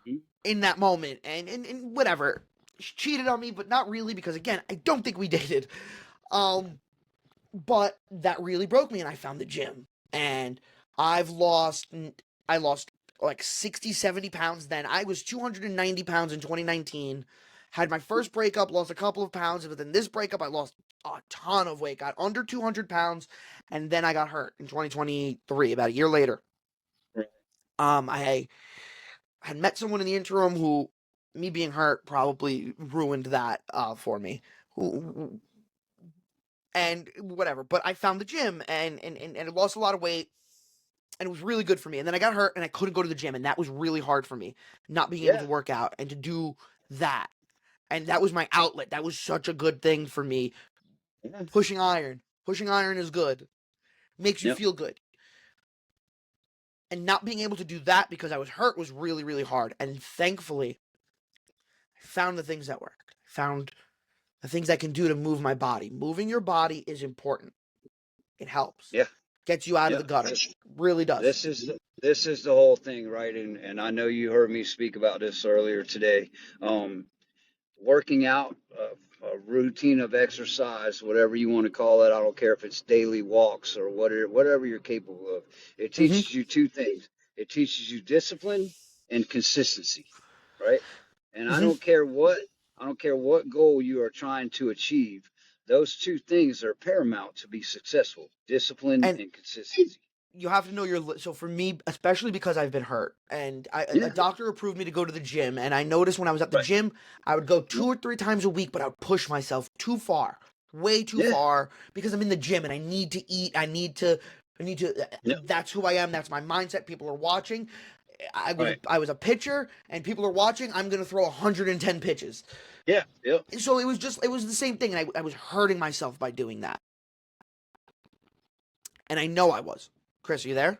mhm, in that moment. And whatever, she cheated on me, but not really, because again, I don't think we dated. Um, but that really broke me, and I found the gym, and I've lost I lost like 60, 70 pounds. Then I was 290 pounds in 2019, had my first breakup, lost a couple of pounds, but then this breakup I lost a ton of weight, got under 200 pounds, and then I got hurt in 2023, about a year later. right, I had met someone in the interim who, me being hurt, probably ruined that for me. And whatever. But I found the gym, and it lost a lot of weight, and it was really good for me. And then I got hurt and I couldn't go to the gym, and that was really hard for me, not being able yeah, to work out and to do that. And that was my outlet. That was such a good thing for me. Yeah. Pushing iron is good. Makes you Yep. feel good. And not being able to do that because I was hurt was really, really hard. And thankfully, I found the things that worked. I found the things I can do to move my body. Moving your body is important. It helps. Yeah. Gets you out of Yeah. the gutter. Really does. This is the whole thing, right? And I know you heard me speak about this earlier today. Working out, a routine of exercise, whatever you want to call it. I don't care if it's daily walks or whatever you're capable of. It Mm-hmm. teaches you two things. It teaches you discipline and consistency, right? And Mm-hmm. I don't care what goal you are trying to achieve. Those two things are paramount to be successful: discipline And and consistency. you have to know so for me, especially because I've been hurt, and a Yeah, doctor approved me to go to the gym, and I noticed when I was at the right. gym, I would go Yeah, 2 or 3 times a week, but I would push myself too far, way too yeah, far, because I'm in the gym and I need to eat. yeah. That's who I am. That's my mindset. People are watching. Right. I was a pitcher, and people are watching. I'm gonna throw 110 pitches. Yeah, yeah. So it was the same thing, and I was hurting myself by doing that, and I know I was. Chris, are you there?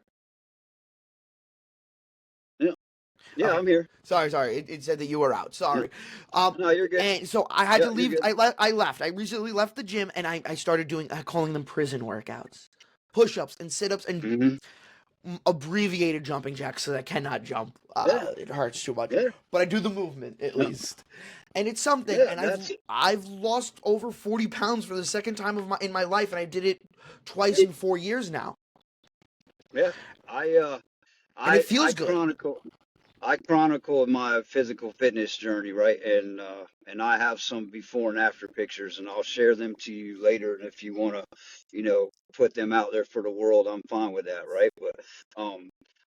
Yeah, yeah. Okay. I'm here. Sorry. It said that you were out. Yeah. Sorry. No, you're good. And so I had Yeah, to you're leave. good. I left. I recently left the gym, and I started doing calling them prison workouts, push-ups and sit-ups and Hmm. abbreviated jumping jacks because I cannot jump. Yeah, It hurts too much, yeah, but I do the movement at yeah, least, and it's something. yeah. And That's I've lost over 40 pounds for the second time in my life, and I did it twice in 4 years now, yeah. I uh, and it I feels good. chronicle my physical fitness journey, right? And I have some before and after pictures, and I'll share them to you later. And if you want to, put them out there for the world, I'm fine with that, right? But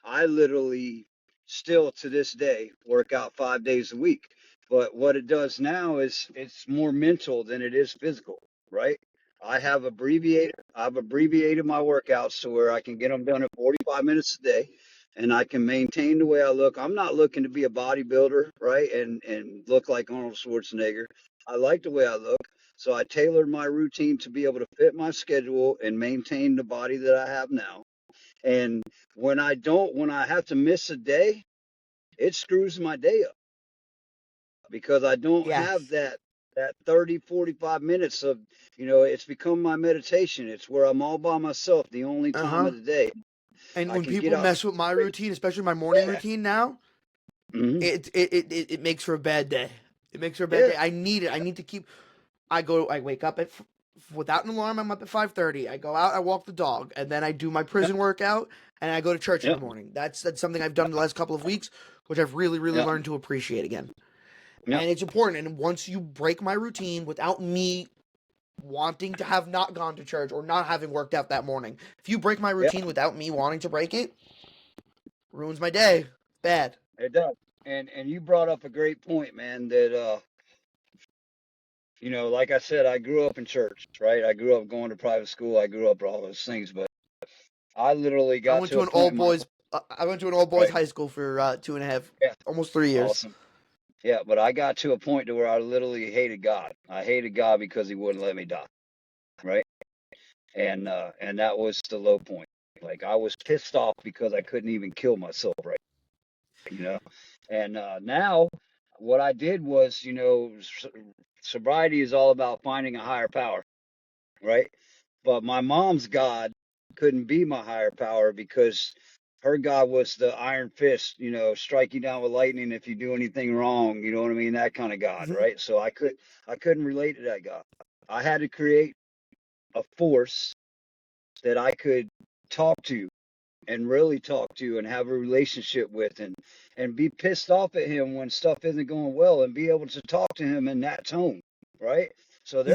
I literally still to this day work out 5 days a week. But what it does now is it's more mental than it is physical, right? I've abbreviated my workouts to where I can get them done in 45 minutes a day, and I can maintain the way I look. I'm not looking to be a bodybuilder, right? And look like Arnold Schwarzenegger. I like the way I look. So I tailored my routine to be able to fit my schedule and maintain the body that I have now. And when I have to miss a day, it screws my day up because I don't have Yes. that 30, 45 minutes of, it's become my meditation. It's where I'm all by myself the only Uh time huh. of the day. And I when can get people out. mess with my routine, especially my morning Yeah. routine now, Hmm. it makes for a bad day. It makes for a bad Yeah. day. I need it. I need to keep. I wake up without an alarm. I'm up at 5:30. I go out. I walk the dog, and then I do my Yeah. prison workout, and I go to church in Yeah. the morning. That's something I've done the last couple of weeks, which I've really really Yeah. learned to appreciate again. Yeah. And it's important. And once you break my routine without me wanting to have not gone to church or not having worked out that morning, if you break my Yeah. routine without me wanting to break it, ruins my day. Bad. It does. And you brought up a great point, man, that like I said, I grew up in church, right? I grew up going to private school. I grew up all those things, but I literally I got went to to a an point all in my boys. I went to an all boys right. high school for 2.5, Yeah. almost 3 years. Awesome. Yeah, but I got to a point to where I literally hated God. I hated God because he wouldn't let me die, right? And that was the low point. Like I was pissed off because I couldn't even kill myself, right? You know. And now what I did was, sobriety is all about finding a higher power, right? But my mom's God couldn't be my higher power because her God was the iron fist, strike you down with lightning if you do anything wrong, you know what I mean? That kind of God, Mhm. right? So I couldn't relate to that God. I had to create a force that I could talk to and really talk to and have a relationship with and be pissed off at him when stuff isn't going well and be able to talk to him in that tone, right? So Mhm.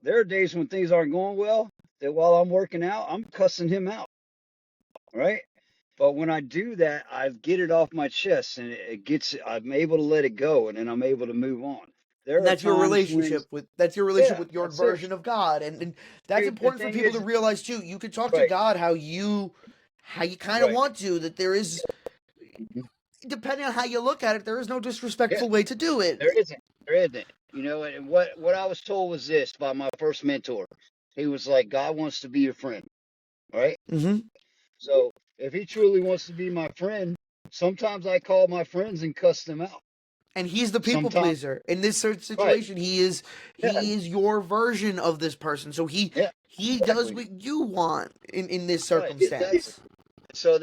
there are days when things aren't going well that while I'm working out, I'm cussing him out, right? But when I do that, I get it off my chest and I'm able to let it go and then I'm able to move on. And There are times when, that's your relationship yeah, with your that's it. version of God, and that's The important for thing people to is, realize too. You can talk to right, God how you kind of right, want to. That there is depending on how you look at it, there is no Yeah, disrespectful way to do it. there isn't. There isn't. You know, and what I was told was this by my first mentor. He was like, God wants to be your friend, right? Mm-hmm. So if he truly wants to be my friend, sometimes I call my friends and cuss them out. And he's the people Sometimes, pleaser in this certain right? situation. Yeah, He is your version of this person. So yeah, he does exactly. what you want in this Right, exactly. circumstance. So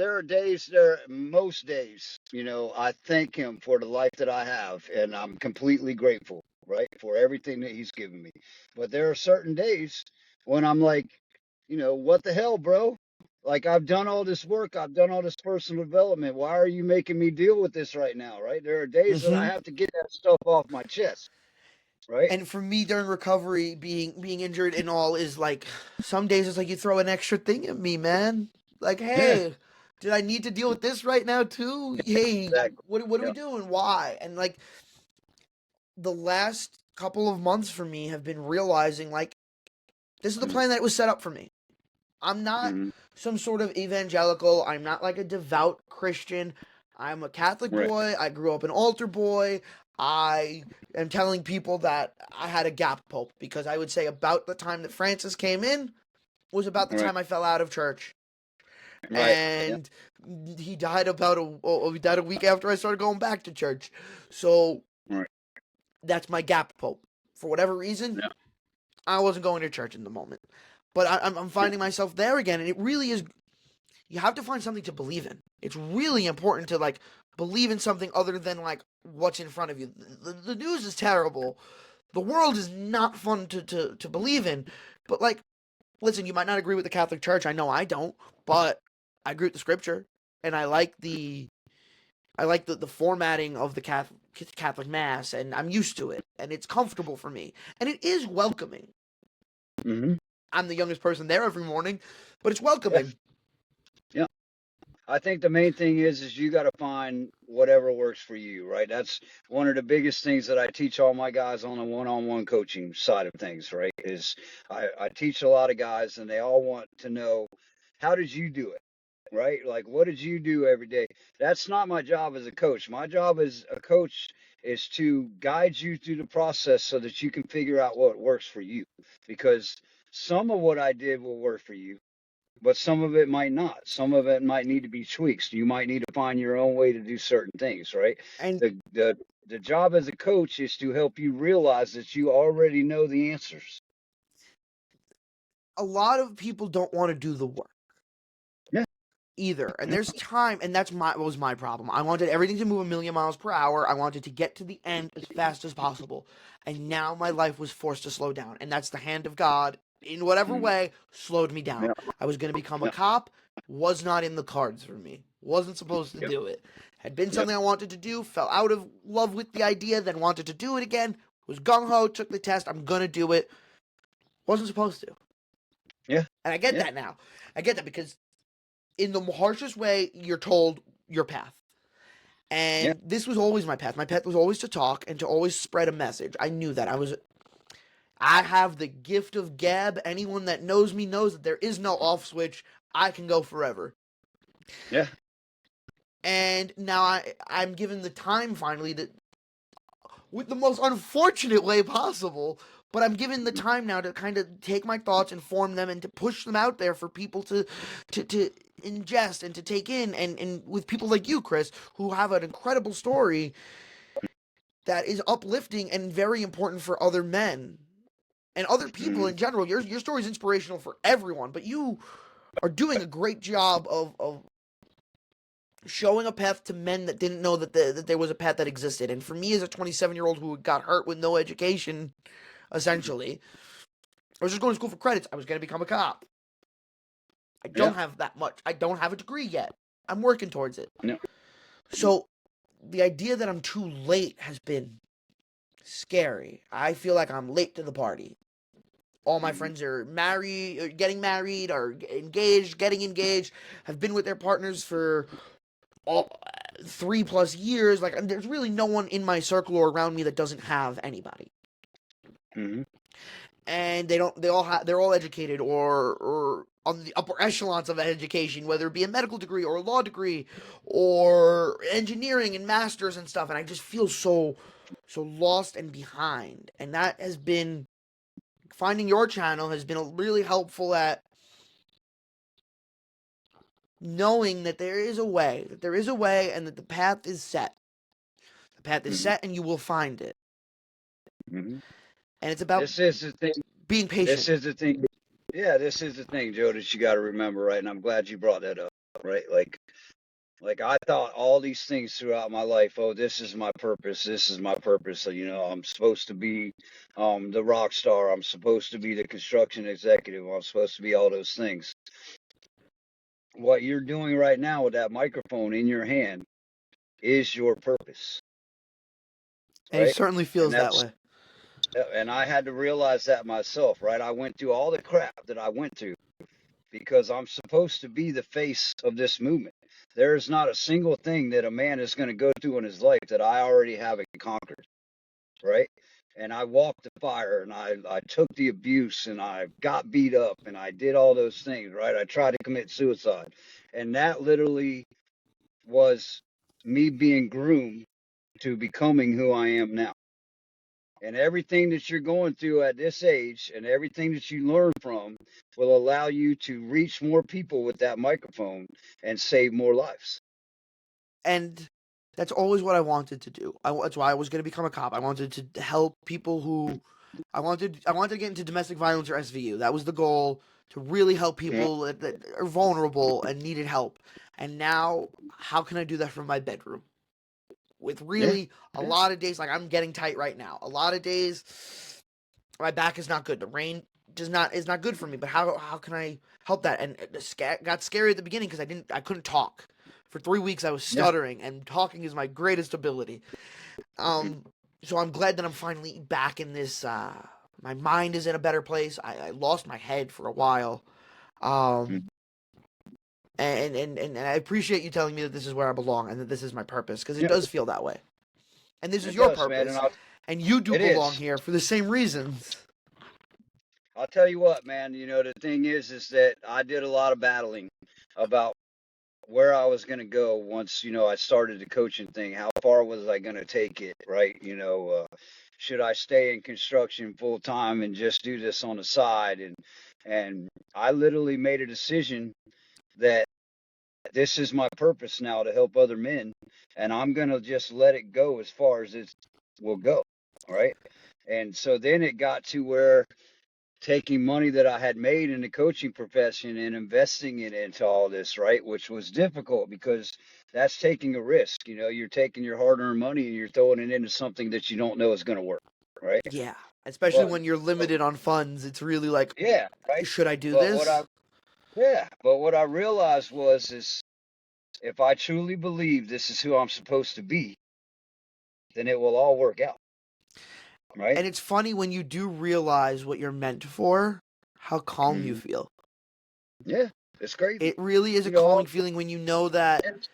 most days, you know, I thank him for the life that I have, and I'm completely grateful, right, for everything that he's given me. But there are certain days when I'm like, you know, what the hell, bro? Like, I've done all this work, I've done all this personal development. Why are you making me deal with this right now, right? There are days that I Mm-hmm. have to get that stuff off my chest, right? And for me during recovery, being injured and all is like some days it's like you throw an extra thing at me, man. Like, Yeah, hey, did I need to deal with this right now too? Hey, exactly. what are we Yeah. doing? Why? And like the last couple of months for me have been realizing like this is the Mhm. plan that was set up for me. I'm not Mhm. some sort of evangelical. I'm not like a devout Christian. I'm a Catholic Right, boy. I grew up an altar boy. I am telling people that I had a gap pope because I would say about the time that Francis came in was about the right, time I fell out of church. right. Yeah, And he died he died a week after I started going back to church. So right. that's my gap pope. For whatever reason, Yeah, I wasn't going to church in the moment. But I'm yeah. finding myself there again, and it really is. You have to find something to believe in. It's really important to like believe in something other than like what's in front of you. The news is terrible. The world is not fun to believe in. But like, listen, you might not agree with the Catholic Church. I know I don't, but I agree with the Scripture, and I like the formatting of the Catholic Mass, and I'm used to it, and it's comfortable for me, and it is welcoming. Hmm. I'm the youngest person there every morning, but it's Yeah, welcoming. yeah. I think the main thing is you got to find whatever works for you, right? That's one of the biggest things that I teach all my guys on the one-on-one coaching side of things, right? Is I teach a lot of guys and they all want to know, how did you do it? Right? Like, what did you do every day? That's not my job as a coach. My job as a coach is to guide you through the process so that you can figure out what works for you. Because some of what I did will work for you, but some of it might not. Some of it might need to be tweaks. You might need to find your own way to do certain things, right? And The job as a coach is to help you realize that you already know the answers. a lot of people don't want to do the work Yeah, either. And yeah, there's time, and that's my was my problem. I wanted everything to move a million miles per hour. I wanted to get to the end as fast as possible. And now my life was forced to slow down. And that's the hand of God in whatever mm, way slowed me down. yeah, I was going to become a yeah, cop, was not in the cards for me. Wasn't supposed to yeah, do it. Had been yeah, something I wanted to do, fell out of love with the idea, then wanted to do it again. Was gung ho, took the test. I'm going to do it. Wasn't supposed to. yeah, And I get yeah, that now. I get that because in the harshest way, you're told your path. yeah, And this was always my path. My path was always to talk and to always spread a message. I knew that. I have the gift of gab. Anyone that knows me knows that there is no off switch. I can go forever. yeah. And now I'm given the time finally to with the most unfortunate way possible. But I'm given the time now to kind of take my thoughts and form them and to push them out there for people to ingest and to take in. And with people like you, Chris, who have an incredible story that is uplifting and very important for other men and other people Mm-hmm. in general. Your story is inspirational for everyone, but you are doing a great job of showing a path to men that didn't know that there was a path that existed. And for me, as a 27-year-old who got hurt with no education, essentially, I was just going to school for credits. I was going to become a cop. I Yeah, don't have that much. I don't have a degree yet. I'm working towards it. no, So the idea that I'm too late has been scary. I feel like I'm late to the party. All my mm-hmm. friends are married, or getting married, or engaged, getting engaged, have been with their partners for all 3+ years. Like, there's really no one in my circle or around me that doesn't have anybody. Mhm. and they're all educated or on the upper echelons of education, whether it be a medical degree or a law degree or engineering and masters and stuff, and I just feel so lost and behind. And that has been finding your channel has been really helpful at knowing that there is a way, and that the path is set. The path is Mhm. set and you will find it. Mhm. And it's about This is the thing. being This patient. is the thing. Yeah, this is the thing, Joe, that you got to remember, right? And I'm glad you brought that up, right? Like I thought all these things throughout my life. Oh, this is my purpose. This is my purpose. So, I'm supposed to be the rock star. I'm supposed to be the construction executive. I'm supposed to be all those things. What you're doing right now with that microphone in your hand is your purpose, And it right? certainly And feels that that's way. and I had to realize that myself, right? I went through all the crap that I went through because I'm supposed to be the face of this movement. There is not a single thing that a man is going to go through in his life that I already haven't conquered, right? And I walked the fire and I took the abuse and I got beat up and I did all those things, right? I tried to commit suicide. And that literally was me being groomed to becoming who I am now. And everything that you're going through at this age and everything that you learn from will allow you to reach more people with that microphone and save more lives. And that's always what I wanted to do. That's why I was going to become a cop. I wanted to help people who I wanted to get into domestic violence or SVU. That was the goal, to really help Yeah. people that are vulnerable and needed help. And now, how can I do that from my bedroom? With Yeah. really a Yeah. lot of days, like I'm getting tight right now. A lot of days, my back is not good. The rain is not good for me. But how can I help that? And it got scary at the beginning because I couldn't talk. For 3 weeks, I was Yeah. stuttering, and talking is my greatest ability. Mm. Um, so I'm glad that I'm finally back in this. My mind is in a better place. I lost my head for a while. Um, Mm. and I appreciate you telling me that this is where I belong and that this is my purpose, because it Yeah. does feel that way. And this is It your does, man. And purpose, and you do it belong is. here for the same reasons. I'll tell you what, man. The thing is that I did a lot of battling about where I was going to go once, I started the coaching thing. How far was I going to take it, right? Should I stay in construction full time and just do this on the side? And I literally made a decision that this is my purpose now, to help other men, and I'm going to just let it go as far as it will go, right? And so then it got to where taking money that I had made in the coaching profession and investing it into all this, right? Which was difficult because that's taking a risk. You're taking your hard earned money and you're throwing it into something that you don't know is going to work, right? Yeah, especially But, when you're but limited on funds. It's really like, yeah, right. should I do But what I, this? yeah, but what I realized is if I truly believe this is who I'm supposed to be, then it will all work out, right? And it's funny when you do realize what you're meant for, how calm you Mhm. feel. Yeah, it's crazy. It really is a You know, calming feeling when you know that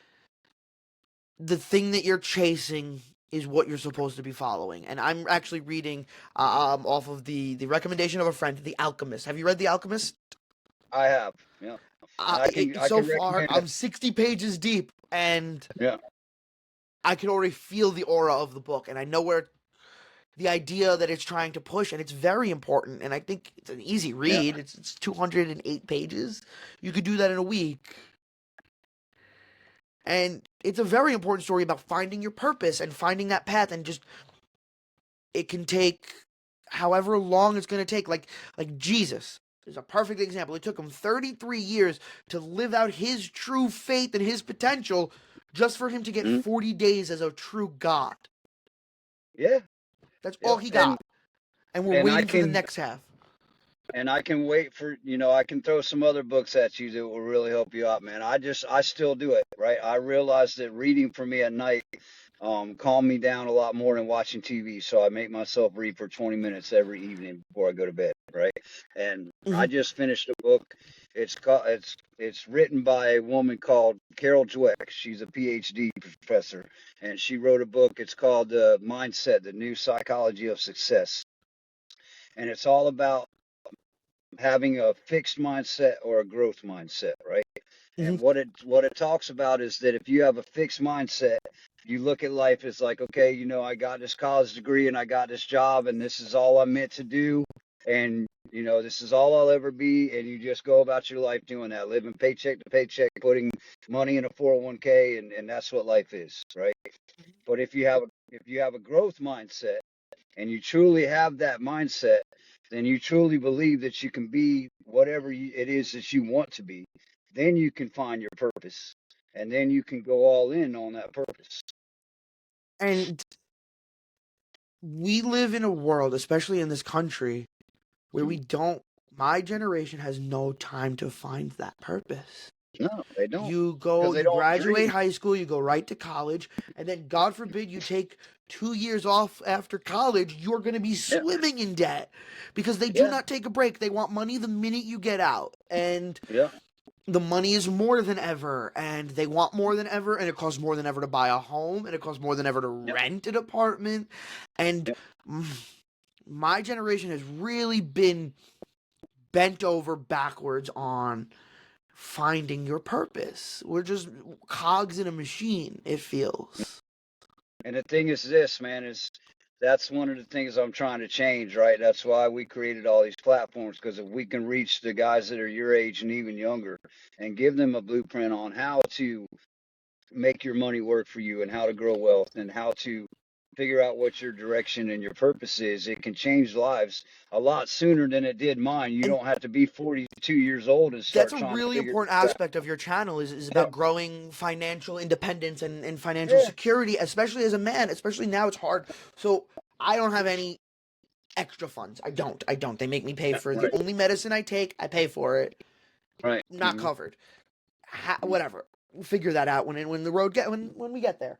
the thing that you're chasing is what you're supposed to be following. And I'm actually reading off of the recommendation of a friend, The Alchemist. Have you read The Alchemist? I have, yeah, and I So can far, recommend it. I'm 60 pages deep, and Yeah, I can already feel the aura of the book, and I know where the idea that it's trying to push, and it's very important. And I think it's an easy yeah. read. It's 208 pages. You could do that in a week. And it's a very important story about finding your purpose and finding that path, and just it can take however long it's going to take. Like Jesus is a perfect example. It took him 33 years to live out his true faith and his potential, just for him to get Mhm. 40 days as a true God. Yeah, That's all yeah, he got. And we're and I waiting for the can next half. wait for, I can throw some other books at you that will really help you out, man. I still do it, right? I realize that reading for me at night calm me down a lot more than watching TV. So I make myself read for 20 minutes every evening before I go to bed, right? And I Hmm. just finished a book. It's written by a woman called Carol Dweck. She's a PhD professor, and she wrote a book. It's called Mindset: The New Psychology of Success. and it's all about having a fixed mindset or a growth mindset, right? Hmm. And what it talks about is that if you have a fixed mindset, you look at life as like, okay, I got this college degree and I got this job and this is all I'm meant to do, and this is all I'll ever be, and you just go about your life doing that, living paycheck to paycheck, putting money in a 401k, and that's what life is, right? But if you have a growth mindset and you truly have that mindset, then you truly believe that you can be whatever it is that you want to be. Then you can find your purpose, and then you can go all in on that purpose. And we live in a world, especially in this country, where my generation has no time to find that purpose. No, they don't, because they You don't graduate dream. high school, you go right to college, and then God forbid you take 2 years off after college, you're going to be Yeah, swimming in debt because they do yeah, not take a break. They want money the minute you get out. And yeah, the money is more than ever, and they want more than ever, and it costs more than ever to buy a home, and it costs more than ever to yeah, rent an apartment. And yeah. mm, my generation has really been bent over backwards on finding your purpose. We're just cogs in a machine, it feels. And the thing is this, man, is that's one of the things I'm trying to change, right? That's why we created all these platforms, because if we can reach the guys that are your age and even younger and give them a blueprint on how to make your money work for you and how to grow wealth and how to figure out what your direction and your purpose is, it can change lives a lot sooner than it did mine. You And don't have to be 42 years old and that's start a trying to really figure important it out. aspect of your channel is Yeah, about growing financial independence and financial yeah, security, especially as a man, especially now it's hard. So I don't have any extra funds. I don't. They make me pay for the right, only medicine I take, I pay for it. right. Not covered. Whatever. We'll figure that out when the road get when we get there.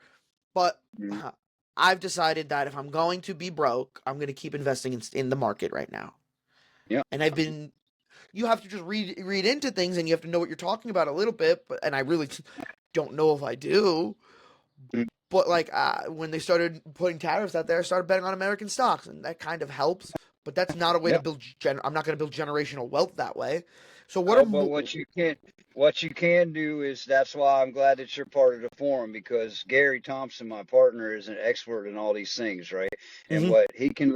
But Mm-hmm. I've decided that if I'm going to be broke, I'm going to keep investing in the market right now. Yeah. And you have to just read into things, and you have to know what you're talking about a little bit. But and I really don't know if I do. Mhm. But like when they started putting tariffs out there, I started betting on American stocks, and that kind of helps. But that's not a way to Yeah. build. I'm not going to build generational wealth that way. So what No, are but what you can do is, that's why I'm glad that you're part of the forum, because Gary Thompson, my partner, is an expert in all these things, right? And hmm what he can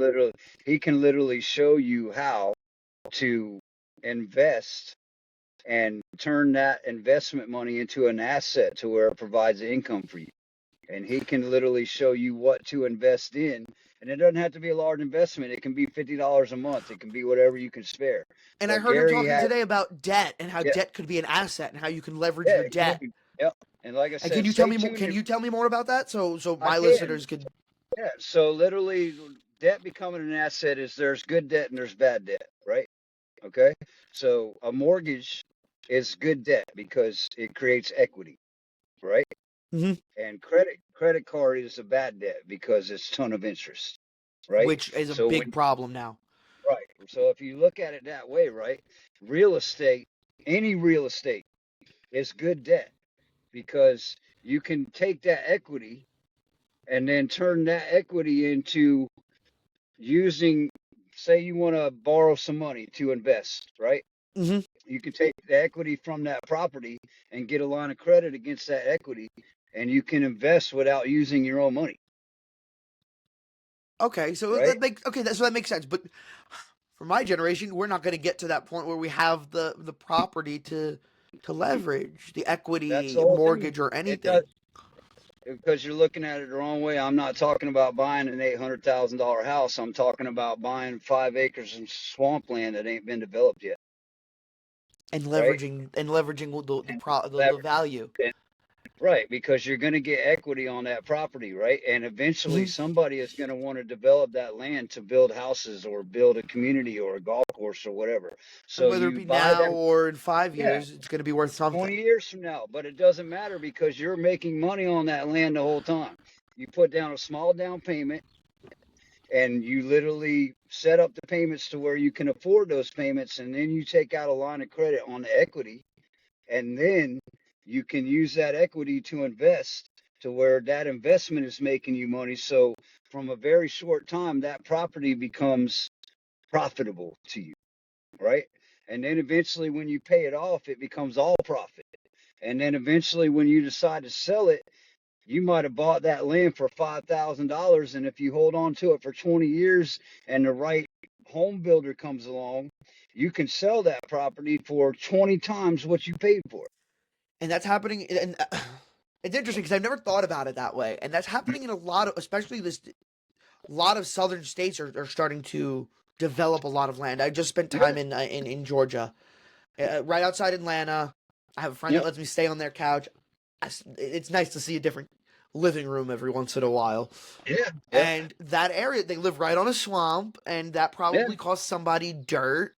literally show you how to invest and turn that investment money into an asset to where it provides income for you. And he can literally show you what to invest in. And it doesn't have to be a large investment. It can be $50 a month. It can be whatever you can spare. And I But heard him Gary talking had, today about debt and how yeah, debt could be an asset and how you can leverage yeah, your it can debt. be. Yeah. And like I And can said, you tell stay me more? tuned. Can you tell me more about that so I my can. listeners could? Yeah. So literally, debt becoming an asset is, there's good debt and there's bad debt, right? Okay. So a mortgage is good debt because it creates equity, right? Mhm. And credit card is a bad debt because it's a ton of interest, right? Which is a So big when problem now. right, so if you look at it that way, right, real estate, any real estate is good debt because you can take that equity and then turn that equity into using, say you want to borrow some money to invest, right? hmm You can take the equity from that property and get a line of credit against that equity, and you can invest without using your own money, Okay, so right? that makes sense. But for my generation, we're not going to get to that point where we have the property to leverage the That's the equity, whole thing. mortgage, or It does, anything. because you're looking at it the wrong way. I'm not talking about buying an $800,000 house. I'm talking about buying 5 acres of swampland that ain't been developed yet, right? And leveraging And the value. right, because you're going to get equity on that property, right? And eventually hmm somebody is going to want to develop that land to build houses or build a community or a golf course or whatever. And So whether it you be buy now that, or in five yeah, years, it's going to be worth 20 something. years from now, but it doesn't matter because you're making money on that land the whole time. You put down a small down payment and you literally set up the payments to where you can afford those payments, and then you take out a line of credit on the equity, and then you can use that equity to invest to where that investment is making you money. So from a very short time, that property becomes profitable to you, right? And then eventually when you pay it off, it becomes all profit. And then eventually when you decide to sell it, you might have bought that land for $5,000. And if you hold on to it for 20 years and the right home builder comes along, you can sell that property for 20 times what you paid for it. And that's happening. And it's interesting because I've never thought about it that way. And that's happening in a lot of, especially this, a lot of southern states are starting to develop a lot of land. I just spent time in Georgia, right outside Atlanta. I have a friend that Yep. lets me stay on their couch. It's nice to see a different living room every once in a while. Yeah. Yeah. And that area, they live right on a swamp, and that Yeah. probably cost somebody dirt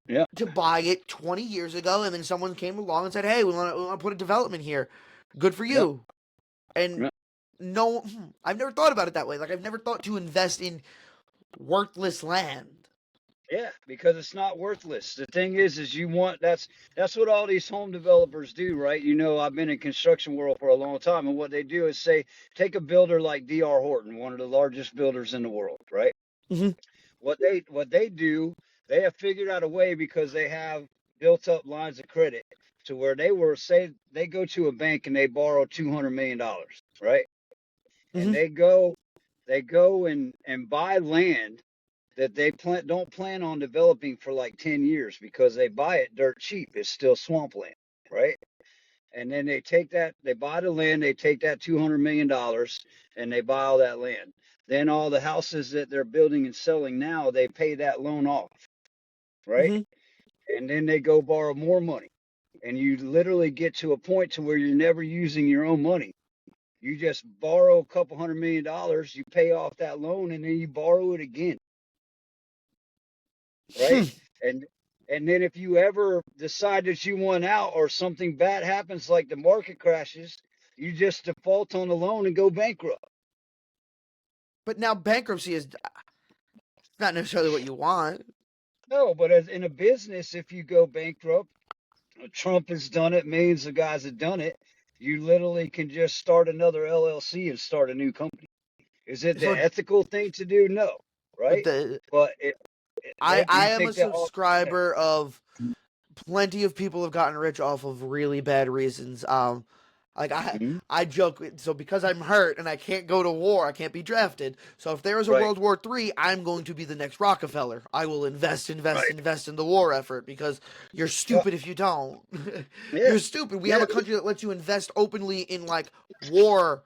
Yeah. to buy it 20 years ago, and then someone came along and said, "Hey, we want to put a development here. Good for Yep. you." And Yep. no, I've never thought about it that way. Like I've never thought to invest in worthless land. Yeah, because it's not worthless. The thing is you want that's what all these home developers do, right? You know, I've been in construction world for a long time, and what they do is say, take a builder like D.R. Horton, one of the largest builders in the world, right? Mm-hmm. What they do, they have figured out a way because they have built up lines of credit to where say they go to a bank and they borrow $200 million, right? And Mm-hmm. they go and buy land that they don't plan on developing for like 10 years because they buy it dirt cheap. It's still swampland, right? And then they buy the land, they take that $200 million and they buy all that land. Then all the houses that they're building and selling now, they pay that loan off, right? Mm-hmm. And then they go borrow more money. And you literally get to a point to where you're never using your own money. You just borrow a couple $100 million, you pay off that loan, and then you borrow it again, right? And and then if you ever decide that you want out or something bad happens, like the market crashes, you just default on the loan and go bankrupt. But now bankruptcy is not necessarily what you want. No, but as in a business, if you go bankrupt, Trump has done it, millions of guys have done it. You literally can just start another LLC and start a new company. Is it the So ethical thing to do? No, right? the But I you am a think that all, subscriber of plenty of people have gotten rich off of really bad reasons. Like Mhm. I joke. So because I'm hurt and I can't go to war, I can't be drafted. So if there is a Right, World War III, I'm going to be the next Rockefeller. I will invest, invest, right. invest in the war effort because you're Yeah, stupid if you don't. yeah, You're stupid. We have yeah, a country that lets you invest openly in like war,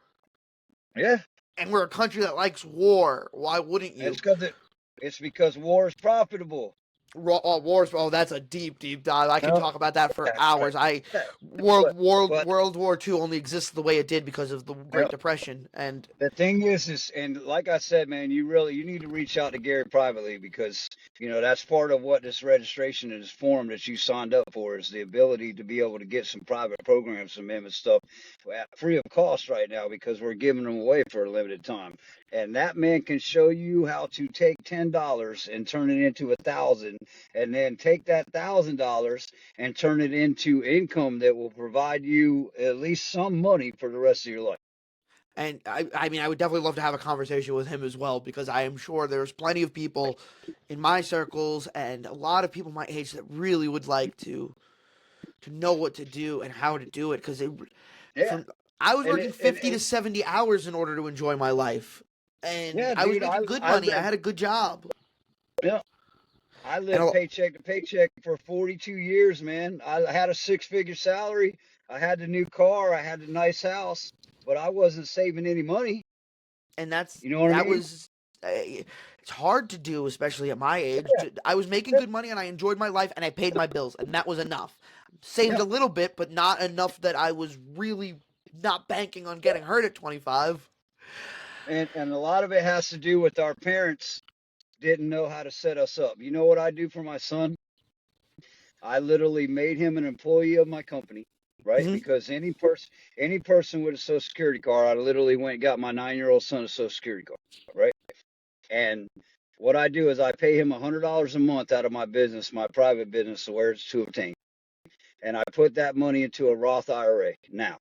yeah. and we're a country that likes war. Why wouldn't It's you? because it's because war is profitable. Wars. Oh, that's a deep, deep dive. I can No, talk about that for yeah, right. hours. Yeah. But World War II only exists the way it did because of the you Great Depression, and the thing is, and like I said, man, you need to reach out to Gary privately because that's part of what this registration and this form that you signed up for is the ability to be able to get some private programs from him and stuff free of cost right now because we're giving them away for a limited time. And that man can show you how to take $10 and turn it into 1,000, and then take that $1,000 and turn it into income that will provide you at least some money for the rest of your life. I mean, I would definitely love to have a conversation with him as well because I am sure there's plenty of people in my circles and a lot of people my age that really would like to know what to do and how to do it because Yeah. from I was And working it, and, 50 to and 70 hours in order to enjoy my life, and yeah, I was dude, making good I money. I lived had a good job, yeah, I and lived paycheck to paycheck for 42 years, man. I had a six-figure salary. I had the new car. I had the nice house, but I wasn't saving any money. that's You know what I that mean? was it's hard to do, especially at my age. I was making Yeah, good money and I enjoyed my life and I paid my bills, and that was enough. Saved yeah, a little bit, but not enough that I was really not banking on getting hurt at 25. and a lot of it has to do with our parents didn't know how to set us up. You know what I do for my son? I literally made him an employee of my company, right? Hmm. Because any person with a Social Security card, I literally went and got my 9-year-old son a Social Security card, right? And what I do is I pay him $100 a month out of my business, my private business, where it's to obtain, and I put that money into a Roth IRA now,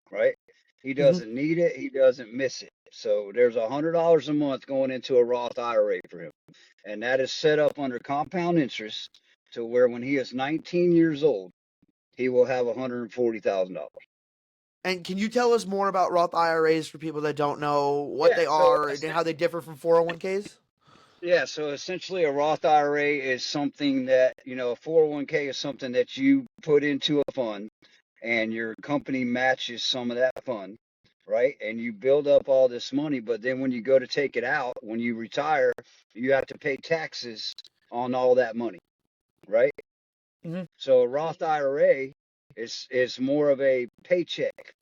right? He Hmm. doesn't need it, he doesn't miss it. So there's $100 a month going into a Roth IRA for him. and that is set up under compound interest to where when he is 19 years old, he will have $140,000. And can you tell us more about Roth IRAs for people that don't know what Yeah, they are and how they differ from 401ks? yeah, so essentially a Roth IRA is something that, a 401k is something that you put into a fund and your company matches some of that fund, right? And you build up all this money, but then when you go to take it out, when you retire, you have to pay taxes on all that money, right? Mm-hmm. So a Roth IRA is more of a paycheck.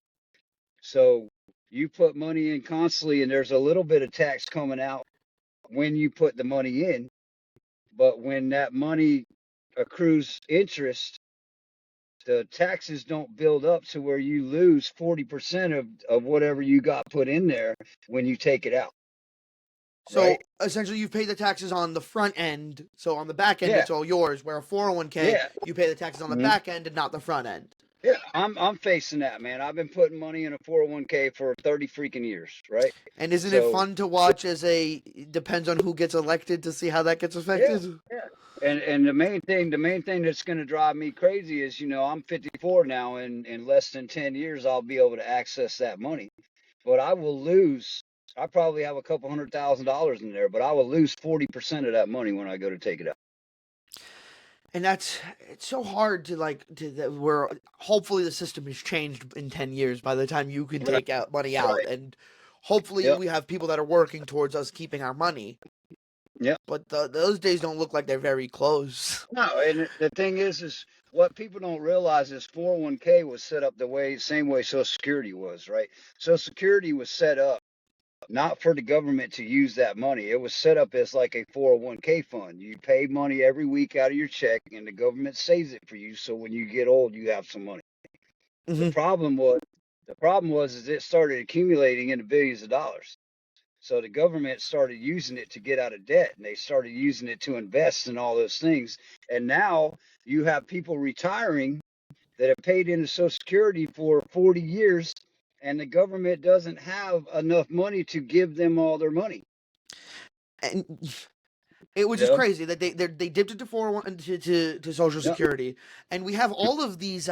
So you put money in constantly, and there's a little bit of tax coming out when you put the money in, but when that money accrues interest, the taxes don't build up to where you lose 40% of whatever you got put in there when you take it out, So right? essentially, you've paid the taxes on the front end. So on the back end, Yeah, it's all yours. Where a 401k, yeah, you pay the taxes on the mhm, back end and not the front end. yeah. I'm facing that, man. I've been putting money in a 401k for 30 freaking years, right? And isn't it So fun to watch as depends on who gets elected to see how that gets yeah, affected? yeah. And the main thing that's going to drive me crazy is, I'm 54 now, and in less than 10 years I'll be able to access that money. But I will lose. I probably have a couple $100,000 in there, but I will lose 40% of that money when I go to take it out. And it's so hard to where hopefully the system has changed in 10 years by the time you can Right. take out money out, Right. and hopefully Yep. we have people that are working towards us keeping our money. Yep. But those days don't look like they're very close. No, and the thing is what people don't realize is 401k was set up same way Social Security was, right? Social Security was set up not for the government to use that money. It was set up as like a 401k fund. You pay money every week out of your check, and the government saves it for you. So when you get old, you have some money. The Hmm. problem was, is it started accumulating into billions of dollars. So the government started using it to get out of debt, and they started using it to invest in all those things. And now you have people retiring that have paid into Social Security for 40 years, and the government doesn't have enough money to give them all their money. And it was just Yeah, crazy that they dipped into 401 to Social yeah, Security, and we have all of these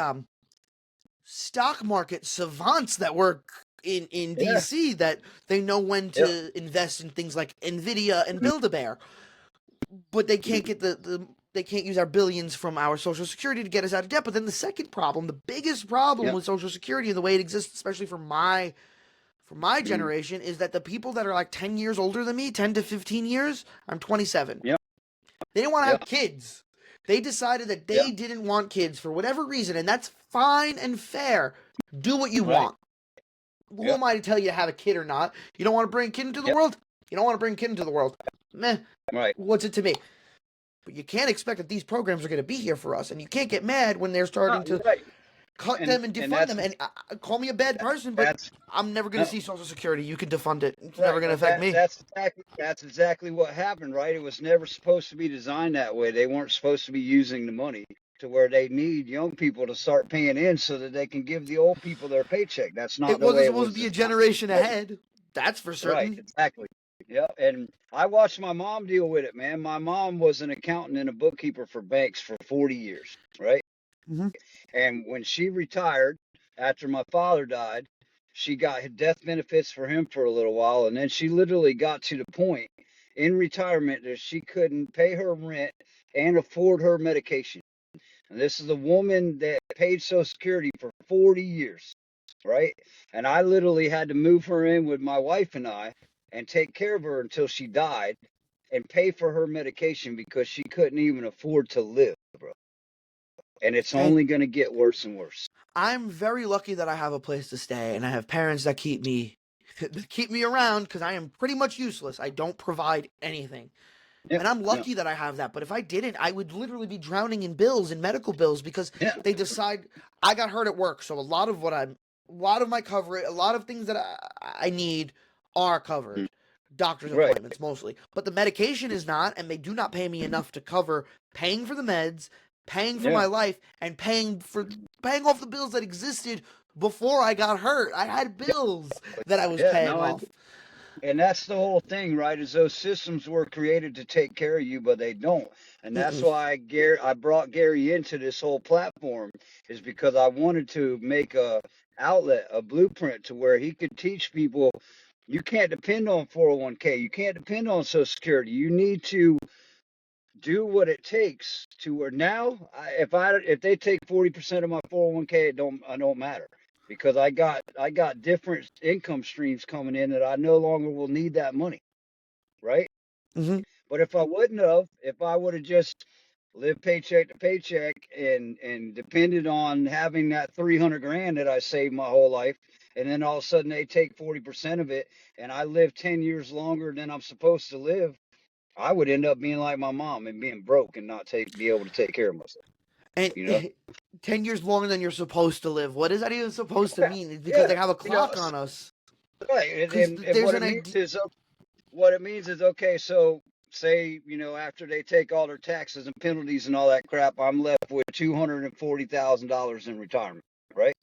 stock market savants that work in yeah, DC that they know when yeah, to invest in things like Nvidia and mm, Build-A-Bear, but they mm, can't get they can't use our billions from our Social Security to get us out of debt. But then the second problem, the biggest problem yeah, with Social Security and the way it exists, especially for my mm, generation, is that the people that are like 10 years older than me, 10 to 15 years, I'm 27. yeah, They didn't want to yeah, have kids. They decided that yeah, they didn't want kids for whatever reason, and that's fine and fair. Do what you right, want. Who yeah, am I to tell you to have a kid or not? You don't want to bring a kid into the yeah, world? You don't want to bring a kid into the world. Meh. right. What's it to me? But you can't expect that these programs are going to be here for us, and you can't get mad when they're No, starting you're to right. cut And them and and defund them. And call me a bad person, but that's I'm never going to no, see Social Security. You can defund it. It's never right, going to and affect me. that's exactly what happened, right? It was never supposed to be designed that way. They weren't supposed to be using the money to where they need young people to start paying in so that they can give the old people their paycheck. That's not It the way wasn't it supposed to was be a designed. generation ahead. That's for Right, certain. exactly. Yeah, and I watched my mom deal with it, man. My mom was an accountant and a bookkeeper for banks for 40 years, right? Mm-hmm. And when she retired after my father died, she got death benefits for him for a little while. And then she literally got to the point in retirement that she couldn't pay her rent and afford her medication. And this is a woman that paid Social Security for 40 years, right? And I literally had to move her in with my wife and I and take care of her until she died and pay for her medication because she couldn't even afford to live, bro. And it's And only going to get worse and worse. I'm very lucky that I have a place to stay and I have parents that keep me that keep me around because I am pretty much useless. I don't provide anything. Yeah, And I'm yeah, lucky that I have that. But if I didn't, I would literally be drowning in bills and medical bills because yeah, they decide I got hurt at work. So a lot of my coverage, a lot of things that I need are mm, covered. Doctor's right, appointments mostly. But the medication is not, and they do not pay me enough to cover paying for the meds, paying for yeah, my life, and paying off the bills that existed before I got hurt. I had bills that I was yeah. paying No, off. And that's the whole thing, right? Is those systems were created to take care of you, but they don't. And that's Mm-mm. why I brought Gary into this whole platform, is because I wanted to make a outlet, a blueprint to where he could teach people you can't depend on 401k. You can't depend on Social Security. You need to do what it takes to where now if they take 40% of my 401k, it don't matter, because I got different income streams coming in that I no longer will need that money, right? Mm-hmm. But if I would have just lived paycheck to paycheck and depended on having that 300 grand that I saved my whole life, and then all of a sudden they take 40% of it, and I live 10 years longer than I'm supposed to live, I would end up being like my mom and being broke and not be able to take care of myself. And You know? 10 years longer than you're supposed to live. What is that even supposed to Yeah, mean? It's because yeah. they have a You know, clock on us. right. Because And there's an idea. what it means is, okay. So say, after they take all their taxes and penalties and all that crap, I'm left with $240,000 in retirement, right?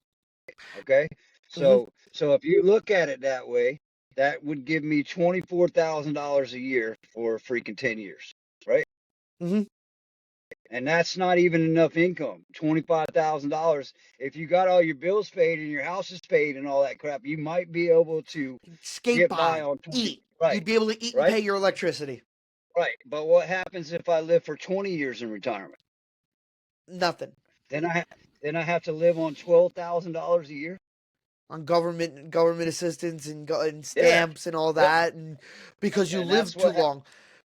Okay. Mm-hmm. So if you look at it that way, that would give me $24,000 a year for freaking 10 years, right? Mm-hmm. And that's not even enough income. $25,000. If you got all your bills paid and your house is paid and all that crap, you might be able to Skate get by by, on 20. eat. Right, You'd be able to eat and right, pay your electricity. right. But what happens if I live for 20 years in retirement? Nothing. Then then I have to live on $12,000 a year. On government assistance and Yeah, stamps and all yeah. that, and because you And that's lived too what. long.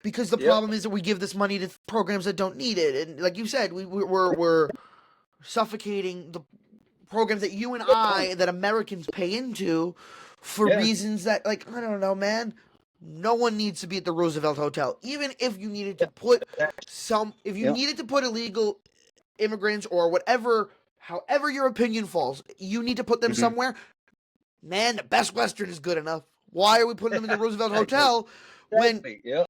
Because the Yep. problem is that we give this money to programs that don't need it, and like you said, we're suffocating the programs that you and I, that Americans pay into, for Yeah. reasons that, like, I don't know, man. No one needs to be at the Roosevelt Hotel, even if you needed to put if you Yep. needed to put illegal immigrants or whatever, however your opinion falls, you need to put them Hmm. somewhere. Man, the Best Western is good enough. Why are we putting them in the Roosevelt Hotel when Exactly. Yep.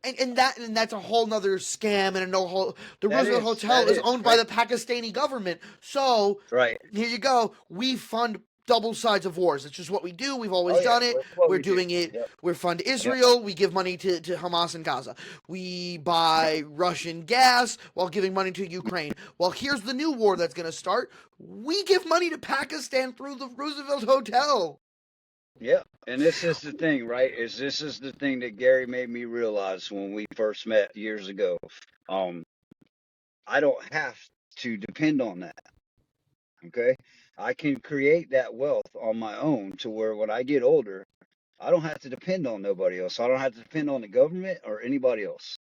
and that's a whole nother scam, and a no whole the That Roosevelt is. Hotel That is is owned by right. the Pakistani government. So Right. here you go. We fund double sides of wars. It's just what we do. We've always Oh yeah. done it. That's what We're we do. doing it. Yep. We fund Yep. Israel. We give money to Hamas and Gaza. We buy Russian gas while giving money to Ukraine. Well, here's the new war that's going to start. We give money to Pakistan through the Roosevelt Hotel. Yeah, and this is the thing, right? This is the thing that Gary made me realize when we first met years ago. Um, I don't have to depend on that. Okay, I can create that wealth on my own to where when I get older, I don't have to depend on nobody else. I don't have to depend on the government or anybody else.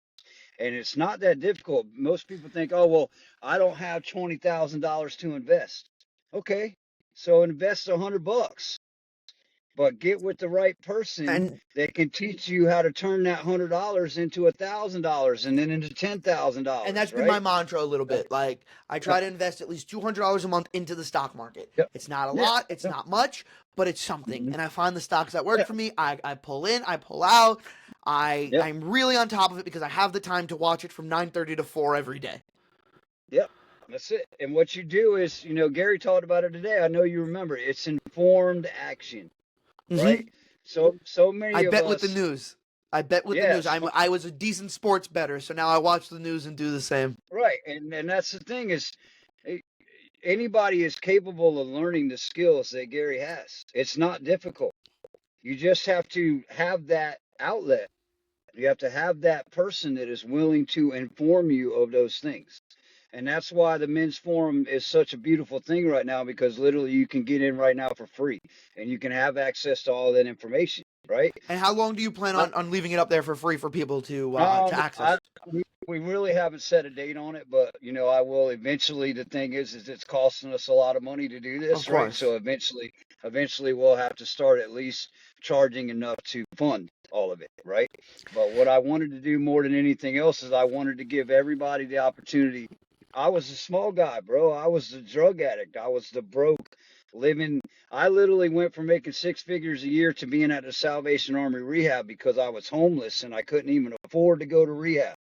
And it's not that difficult. Most people think, oh well, I don't have $20,000 to invest. Okay, so invest $100. But get with the right person And that can teach you how to turn that $100 into $1,000 and then into $10,000, that's been my right? mantra a little Uh, bit. Like, I uh, try to invest at least $200 a month into the stock market. Yep. It's not a Yeah. lot, it's Yep. not much, but it's something. Mhm. And I find the stocks that work Yeah. for me. I pull in, I pull out. Yep. I'm really on top of it because I have the time to watch it from 9:30 to 4 every day. Yep. That's it. And what you do is, Gary talked about it today. I know you remember. It's informed action, Mm-hmm. right? So I many of bet with the us, news. I bet with the news. yes, I was a decent sports bettor, so now I watch the news and do the same. right. And that's the thing is, eh, anybody is capable of learning the skills that Gary has. It's not difficult. You just have to have that outlet. You have to have that person that is willing to inform you of those things. And that's why the men's forum is such a beautiful thing right now, because literally you can get in right now for free and you can have access to all that information, right? And how long do you plan I, on leaving it up there for free for people to um, I, access? we really haven't set a date on it, but I will eventually. The thing is it's costing us a lot of money to do Of this, right? course. So eventually we'll have to start at least charging enough to fund all of it, right? But what I wanted to do more than anything else is I wanted to give everybody the opportunity. I was a small guy, bro. I was the drug addict. I was the broke living. I literally went from making six figures a year to being at the Salvation Army rehab because I was homeless and I couldn't even afford to go to rehab,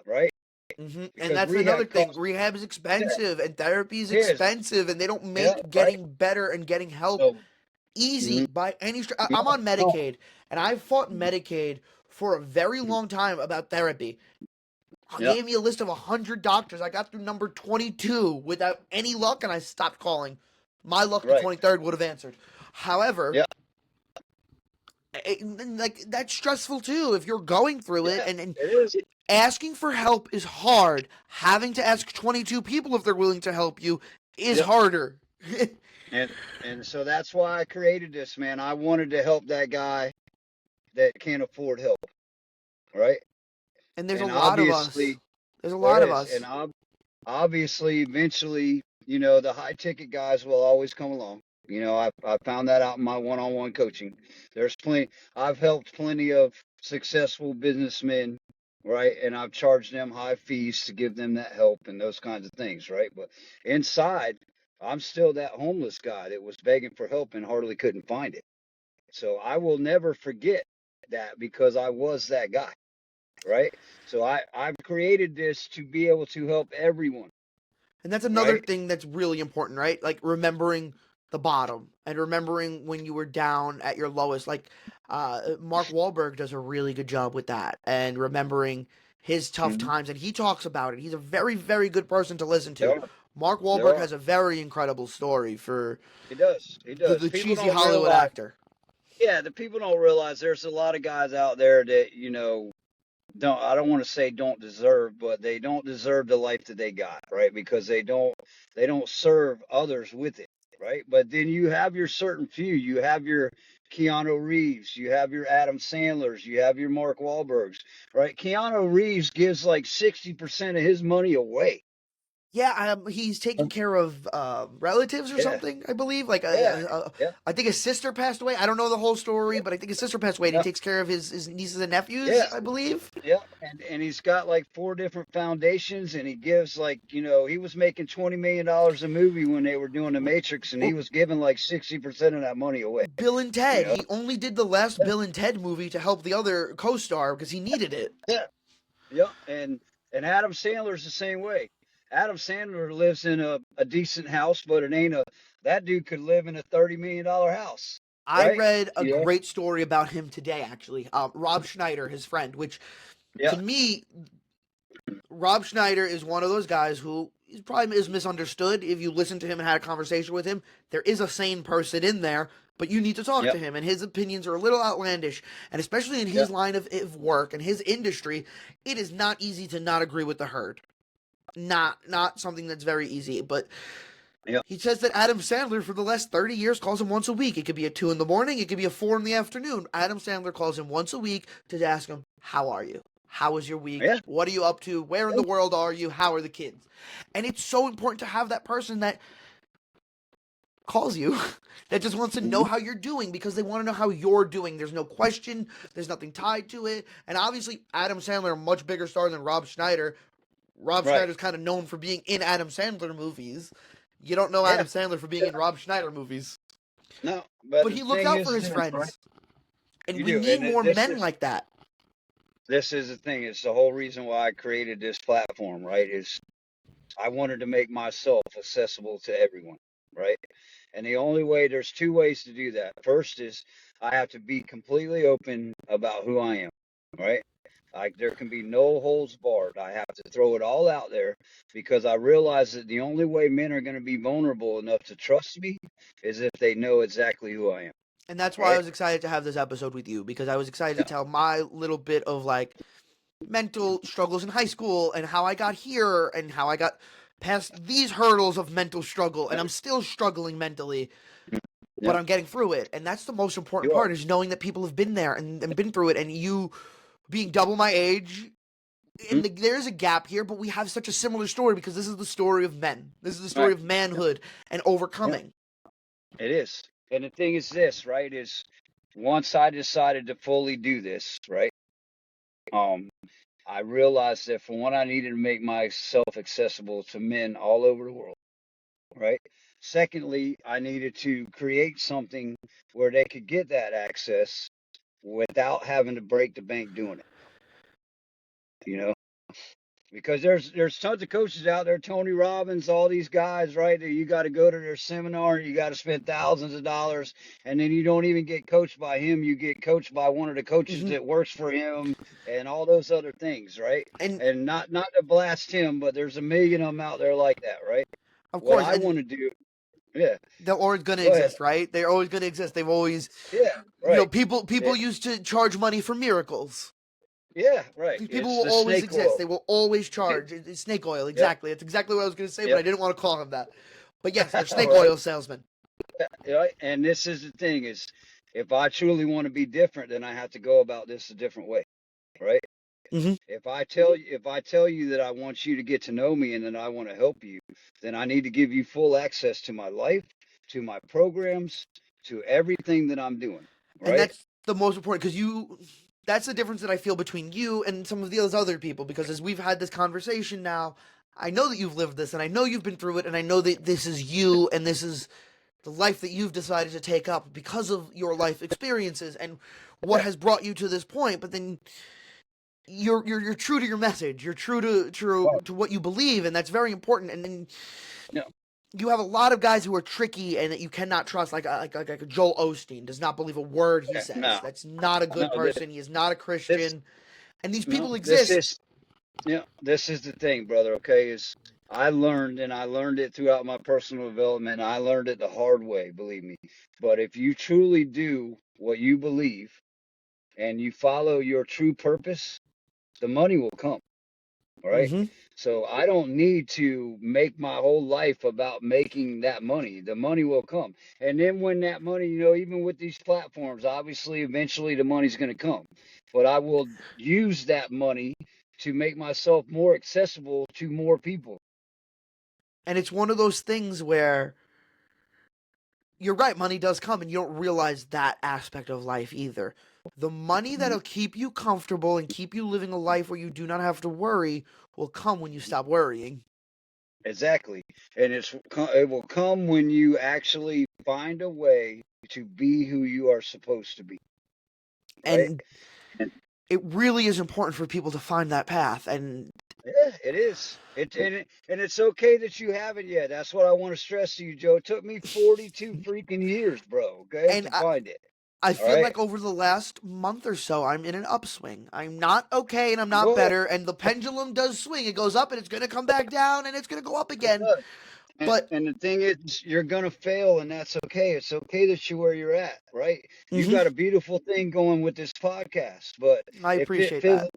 right? And Because that's another rehab thing. costs. Rehab is Yeah, expensive, and therapy is it is. expensive, and they don't Yeah, make right. getting better and getting help So Easy Mhm. by any stretch. I'm No, on no. Medicaid, and I fought Medicaid for a very long time about therapy. Yeah, Gave me a list of 100 doctors. I got through number 22 without any luck, and I stopped calling. My luck, the right. 23rd would have answered. However, Yeah, like that's stressful too if you're going through it, yeah, and it is. asking for help is hard. Having to ask 22 people if they're willing to help you is Yep. harder. And so that's why I created this, man. I wanted to help that guy that can't afford help, right? And there's a And lot of us. obviously There's a there lot of is, and us. obviously eventually, the high ticket guys will always come along. I found that out in my one-on-one coaching. There's plenty. I've helped plenty of successful businessmen, right? And I've charged them high fees to give them that help and those kinds of things, right? But inside, I'm still that homeless guy that was begging for help and hardly couldn't find it. So I will never forget that because I was that guy, right? So I've created this to be able to help everyone, And that's another right? thing that's really important, right? Like remembering the bottom and remembering when you were down at your lowest. Like Mark Wahlberg does a really good job with that and remembering his tough Mhm. times. And he talks about it. He's a very, very good person to listen There to. are, Mark there Wahlberg are. has a very incredible story for He does, he the, does. the People cheesy don't Hollywood realize, actor. yeah, the people don't realize there's a lot of guys out there that don't I don't want to say don't deserve, but they don't deserve the life that they got, right? Because they don't serve others with it, right? But then you have your certain few. You have your Keanu Reeves, you have your Adam Sandlers, you have your Mark Wahlbergs, right? Keanu Reeves gives like 60% of his money away. Yeah, he's taking care of relatives or Yeah, something, I believe. Like, yeah, yeah, I think his sister passed away. I don't know the whole story, but I think his sister passed away, and he yeah, takes care of his nieces and nephews, yeah. I believe. Yeah, and he's got like four different foundations, and he gives like he was making $20 million a movie when they were doing the Matrix, and he Well, was giving like 60% of that money away. Bill and You Ted. know? He only did the last Bill and Ted movie to help the other co-star because he needed it. Yeah, yeah, and Adam Sandler's the same way. Adam Sandler lives in a decent house, but it ain't a that dude could live in a $30 million house, I right? read a Yeah, great story about him today, actually. Rob Schneider, his friend, which yeah, to me, Rob Schneider is one of those guys who is probably is misunderstood. If you listen to him and had a conversation with him, there is a sane person in there, but you need to talk yeah, to him, and his opinions are a little outlandish. And especially in yeah, his line of work and his industry, it is not easy to not agree with the herd. Not something that's very easy, but yeah, he says that Adam Sandler for the last 30 years calls him once a week. It could be at 2 in the morning, it could be at 4 in the afternoon. Adam Sandler calls him once a week to ask him, "How are you? How was your week? yeah, What are you up to? Where in the world are you? How are the kids?" And it's so important to have that person that calls you that just wants to know mhm, how you're doing because they want to know how you're doing. There's no question, there's nothing tied to it. And obviously, Adam Sandler, a much bigger star than Rob Schneider. Rob right, Schneider's kind of known for being in Adam Sandler movies. You don't know yeah, Adam Sandler for being yeah. in Rob Schneider movies. No, but But the he looks thing out for is his this, right? friends. And You we do, need and more this men is like that. the thing. It's the whole reason why I created this platform, right? Is I wanted to make myself accessible to everyone, right? And the only way, there's two ways to do that. First is I have to be completely open about who I am, right? Like there can be no holds barred. I have to throw it all out there because I realize that the only way men are going to be vulnerable enough to trust me is if they know exactly who I am, And that's why I right? was excited to have this episode with you because I was excited to Yeah, tell my little bit of like mental struggles in high school and how I got here and how I got past these hurdles of mental struggle. And I'm still struggling mentally, but yeah, I'm getting through it. And that's the most important you are. part is knowing that people have been there and been through it. And you being double my age, Mhm. and there's a gap here, but we have such a similar story because this is the story of men. This is the story Right. of manhood and Yeah, overcoming. it is. And the thing is this, right? Is once I decided to fully do this, right? Um, I realized that for one, I needed to make myself accessible to men all over the world, right? Secondly, I needed to create something where they could get that access without having to break the bank doing it, you know? Because there's tons of coaches out there, Tony Robbins, all these guys, right? That you got to go to their seminar, and you got to spend thousands of dollars, and then you don't even get coached by him. You get coached by one of the coaches Hmm. that works for him, and all those other things, right? And And not to blast him, but there's a million of them out there like that, right? of What course, I and want to do, yeah, they're always going to go ahead. exist, right? They're always going to exist. They've always, Yeah, you know, right. people Yeah, used to charge money for miracles. yeah, right. These people It's will the always snake exist. oil. They will always Yeah, charge. It's snake oil, yep, exactly. It's exactly what I was going to say, but yep. I didn't want to call him that. But yes, they're All snake right. oil salesmen. Right? And this is the thing is if I truly want to be different, then I have to go about this a different way, right? Hmm. If I tell you that I want you to get to know me and that I want to help you, then I need to give you full access to my life, to my programs, to everything that I'm doing, And right? that's the most important because that's the difference that I feel between you and some of the other people. Because as we've had this conversation now, I know that you've lived this and I know you've been through it and I know that this is you and this is the life that you've decided to take up because of your life experiences and what Yeah, has brought you to this point. But then you're true to your message. You're right. to what you believe, and that's very important. And then No, you have a lot of guys who are tricky and that you cannot trust, like a Joel Osteen does not believe a word he yeah, says. no, That's not a no. good person. He is not a This, Christian. And these no, people this exist. is Yeah, this is the thing, brother. Okay, is I learned it throughout my personal development. I learned it the hard way, believe me. But if you truly do what you believe and you follow your true purpose, the money will come. All right. Hmm. So I don't need to make my whole life about making that money. The money will come. And then when that money, even with these platforms, obviously eventually the money's going to come. But I will use that money to make myself more accessible to more people. And it's one of those things where you're right, money does come, and you don't realize that aspect of life either. The money that'll keep you comfortable and keep you living a life where you do not have to worry will come when you stop worrying. Exactly. And it will come when you actually find a way to be who you are supposed to be, right? And it really is important for people to find that path. Yeah, it is. And it's okay that you haven't yet. That's what I want to stress to you, Joe. It took me 42 freaking years, bro, okay, And to find it. I All feel right. like over the last month or so, I'm in an upswing. I'm not okay and I'm not Go ahead. better. And the pendulum does swing. It goes up and it's going to come back down and it's going to go up It again. does. But, And the thing is, you're gonna fail, and that's okay. It's okay that you're where you're at, right? You mhm, got a beautiful thing going with this podcast, but I if it appreciate that. fizzles,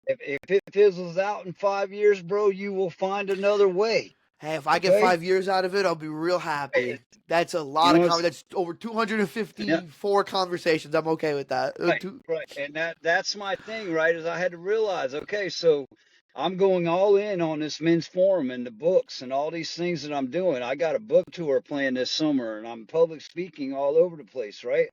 if it fizzles out in 5 years, bro, you will find another way. Hey, if I get Okay? 5 years out of it, I'll be real happy. That's a You lot of know, it's, that's over yeah, 254 conversations. I'm okay with that. right, right. And that's my thing, right? Is I had to realize, okay, so I'm going all in on this men's forum and the books and all these things that I'm doing. I got a book tour planned this summer and I'm public speaking all over the place, right?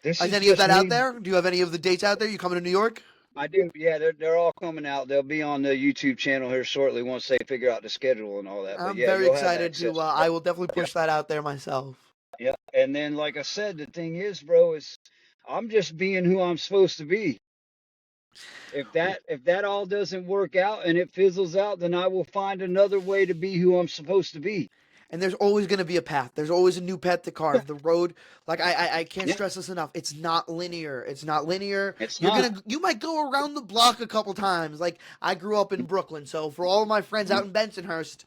This Is is any of just that out me. there? Do you have any of the dates out there? You coming to New York? I do. Yeah, they're all coming out. They'll be on the YouTube channel here shortly once they figure out the schedule and all that. But I'm yeah, very you'll have excited to. access. I will definitely Yeah, push that out there myself. yeah. And then, like I said, the thing is, bro, is I'm just being who I'm supposed to be. If that all doesn't work out and it fizzles out, then I will find another way to be who I'm supposed to be. And there's always going to be a path. There's always a new path to Yeah, carve. The road, like I can't yeah. stress this enough. It's not linear. It's not linear. It's not. You might go around the block a couple times. Like I grew up in Brooklyn, so for all of my friends out in Bensonhurst,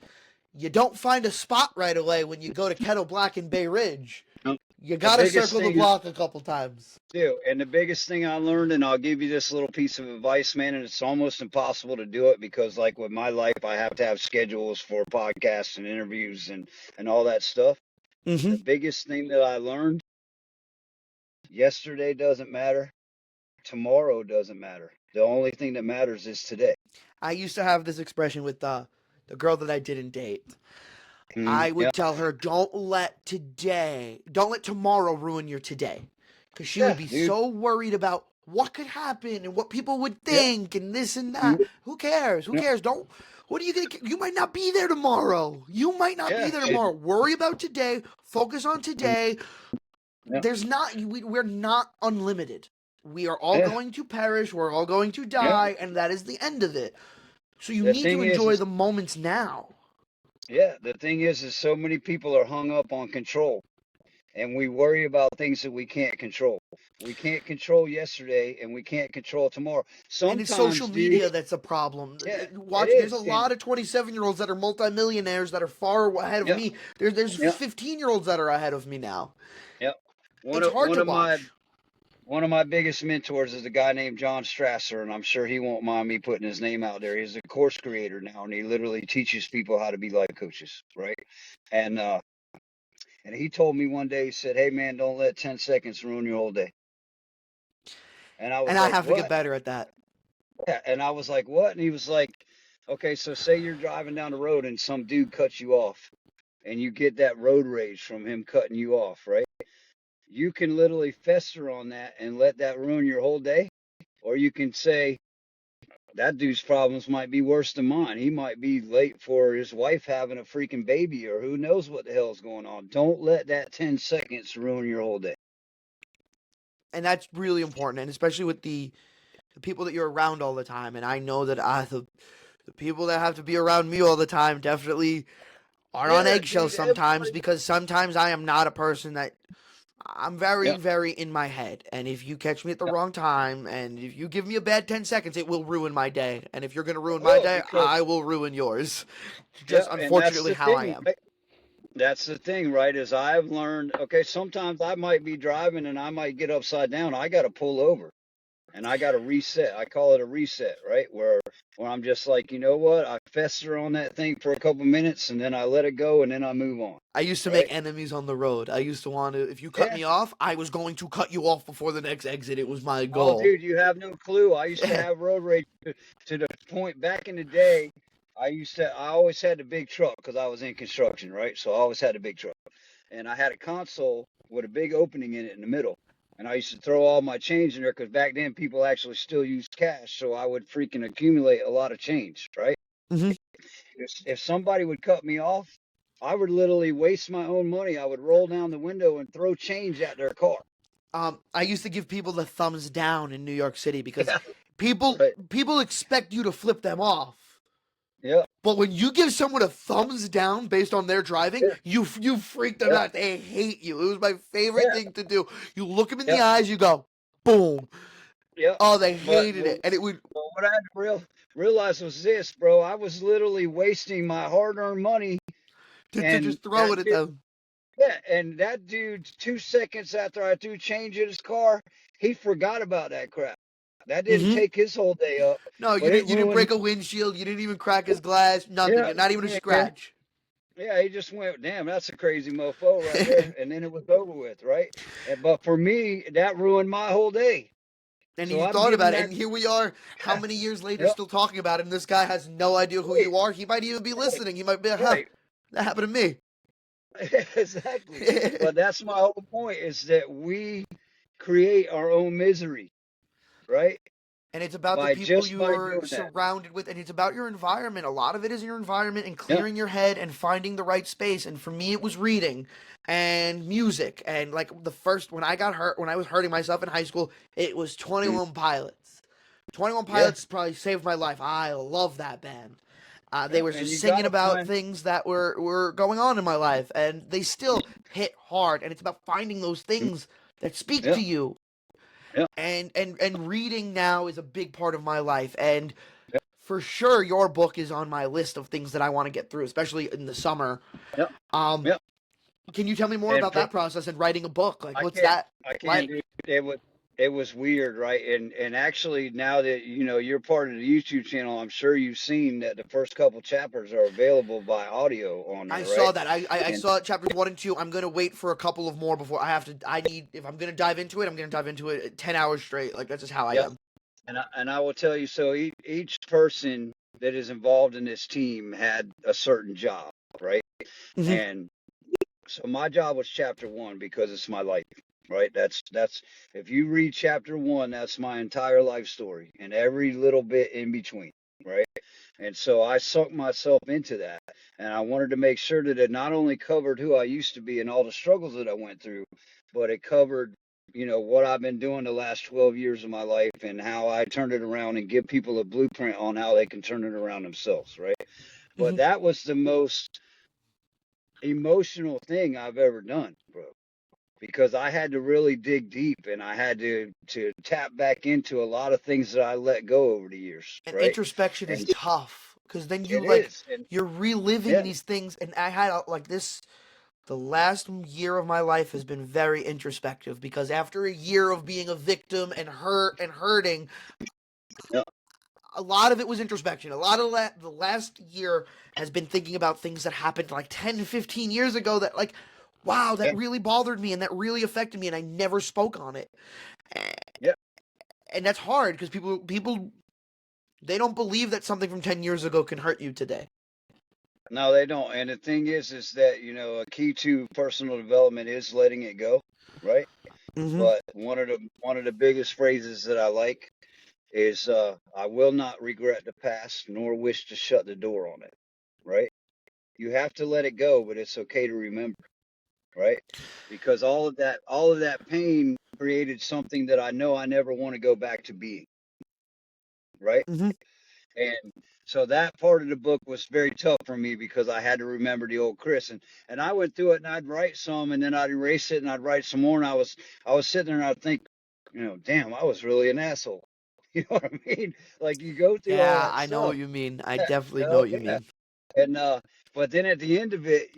you don't find a spot right away when you go to Kettle Black and Bay Ridge. No, You the gotta biggest circle the thing block a couple times. do. And the biggest thing I learned, and I'll give you this little piece of advice, man, and it's almost impossible to do it because, like with my life, I have to have schedules for podcasts and interviews and all that stuff. Mm-hmm. The biggest thing that I learned, yesterday doesn't matter, tomorrow doesn't matter. The only thing that matters is today. I used to have this expression with the girl that I didn't date. I Yeah, would tell her, don't let tomorrow ruin your today. Because she would yeah, be dude. so worried about what could happen and what people would Yep. think and this and that. Mhm. Who cares? Who Yeah, cares? What are you going to, you might not be there tomorrow. You might not be yeah, there tomorrow. Worry about today. Focus on today. yeah, We're not unlimited. We are all yeah, going to perish. We're all going to yeah, die. And that is the end of it. So you The need to thing enjoy is the moments now. yeah, the thing is so many people are hung up on control, and we worry about things that we can't control. We can't control yesterday, and we can't control tomorrow. And it's social Sometimes, dude, media that's a problem. yeah, it Watch, there's a is. And lot of 27-year-olds that are multimillionaires that are far ahead of yeah, me. There's yeah, 15-year-olds that are ahead of me now. yeah. One It's of hard one to of my watch. one of my biggest mentors is a guy named John Strasser, and I'm sure he won't mind me putting his name out there. He's a course creator now, and he literally teaches people how to be life coaches, right? And and he told me one day, he said, "Hey man, don't let 10 seconds ruin your whole day." And I And was I like, have to get "What?" better at that. Yeah, and I was like, "What?" And he was like, "Okay, so say you're driving down the road and some dude cuts you off, and you get that road rage from him cutting you off, right? You can literally fester on that and let that ruin your whole day, or you can say, that dude's problems might be worse than mine. He might be late for his wife having a freaking baby, or who knows what the hell's going on. Don't let that 10 seconds ruin your whole day." And that's really important, and especially with the people that you're around all the time. And I know that the people that have to be around me all the time definitely are on Yeah, eggshells dude, sometimes, everybody. because sometimes I am not a person that I'm very, Yeah, very in my head. And if you catch me at the yeah. wrong time and if you give me a bad 10 seconds, it will ruin my day. And if you're going to It ruin my will, day, because, I will ruin yours. yeah, Just and that's unfortunately the how I thing, am. right? That's the thing, right? Is I've learned, okay, sometimes I might be driving and I might get upside down. I got to pull over and I got to reset. I call it a reset, right? Where I'm just like, you know what? I fester on that thing for a couple minutes and then I let it go and then I move on, I used to make right? enemies on the road. I used to want to, if you cut Yeah. me off, I was going to cut you off before the next exit. It was my Oh, goal. dude, you have no clue. I used to have road rage to the point back in the day. I always had the big truck because I was in construction, right? So I always had a big truck. And I had a console with a big opening in it in the middle. And I used to throw all my change in there because back then people actually still used cash. So I would freaking accumulate a lot of change, right? Hmm. If somebody would cut me off, I would literally waste my own money. I would roll down the window and throw change at their car. I used to give people the thumbs down in New York City because Yeah, people right. people expect you to flip them off. Yeah, But when you give someone a thumbs down based on their driving, yeah, you freak them yeah, out. They hate you. It was my favorite yeah, thing to do. You look them in the yeah, eyes, you go, boom. yeah. Oh, they But, hated but, it, and it would. but what I had to realize was this, bro. I was literally wasting my hard-earned money, To and just throw it at them. yeah, and that dude, 2 seconds after I threw change in his car, he forgot about that crap. That didn't Hmm. take his whole day up, No, but it you didn't ruined. break a windshield. You didn't even crack his glass. Nothing. Yeah, Not even a yeah, scratch. yeah. He just went, damn, that's a crazy mofo right there, and then it was over with, right? But for me, that ruined my whole day. And So he I'm thought giving about it, that. and here we are, how many years later, Yep. still talking about it, and this guy has no idea who Right. you are. He might even be Right. listening. He might be like, huh, Right. that happened to me. Exactly. But that's my whole point is that we create our own misery, right? And it's about the By people just by you're doing that. surrounded with, and it's about your environment. A lot of it is your environment and Yeah. clearing your head and finding the right space. And for me, it was reading and music. And like the first, when I got hurt, when I was hurting myself in high school, it was Mm. 21 Pilots. 21 Yeah. Pilots probably saved my life. I love that band. They Yeah. were And just you singing gotta about find. things that were going on in my life, and they still hit hard. And it's about finding those Mm. things that speak Yeah. to you. Yeah. And reading now is a big part of my life. And Yeah. for sure, your book is on my list of things that I want to get through, especially in the summer. Yeah. Um, Yeah. can you tell me more And about for, that process and writing a book? Like, I what's can't. that I can't do like? it was weird, right? And actually now that you're part of the YouTube channel, I'm sure you've seen that the first couple chapters are available by audio on I there, saw right? that. I And saw chapters 1 and 2. I'm gonna wait for a couple of more before I have to. I need if I'm gonna dive into it. I'm gonna dive into it 10 hours straight. Like that's just how I yeah, am. and I will tell you, so each person that is involved in this team had a certain job, right? Hmm. And so my job was chapter one because it's my life, right? That's if you read chapter one, that's my entire life story and every little bit in between, right? And so I sunk myself into that, and I wanted to make sure that it not only covered who I used to be and all the struggles that I went through, but it covered what I've been doing the last 12 years of my life and how I turned it around and give people a blueprint on how they can turn it around themselves, right? But Hmm. that was the most emotional thing I've ever done, bro, because I had to really dig deep and I had to tap back into a lot of things that I let go over the years, And right? introspection is And tough because then it is, and you're reliving yeah, these things. And I had like this. The last year of my life has been very introspective because after a year of being a victim and hurting, yeah, a lot of it was introspection. A lot of the last year has been thinking about things that happened like 10, 15 years ago that like, wow, that yeah, really bothered me and that really affected me and I never spoke on it. yeah. And that's hard because people they don't believe that something from 10 years ago can hurt you today. No, they don't. And the thing is that a key to personal development is letting it go, right? Mhm. But one of the biggest phrases that I like is I will not regret the past nor wish to shut the door on it, right? You have to let it go, but it's okay to remember, right? Because all of that pain created something that I know I never want to go back to being, right? Mhm. And so that part of the book was very tough for me because I had to remember the old Chris, and I went through it and I'd write some and then I'd erase it and I'd write some more, and I was sitting there and I'd think, damn, I was really an asshole. You know what I mean? Like you go through all Yeah, that I know stuff. what you mean. I definitely know Oh what you yeah. mean. And but then at the end of it,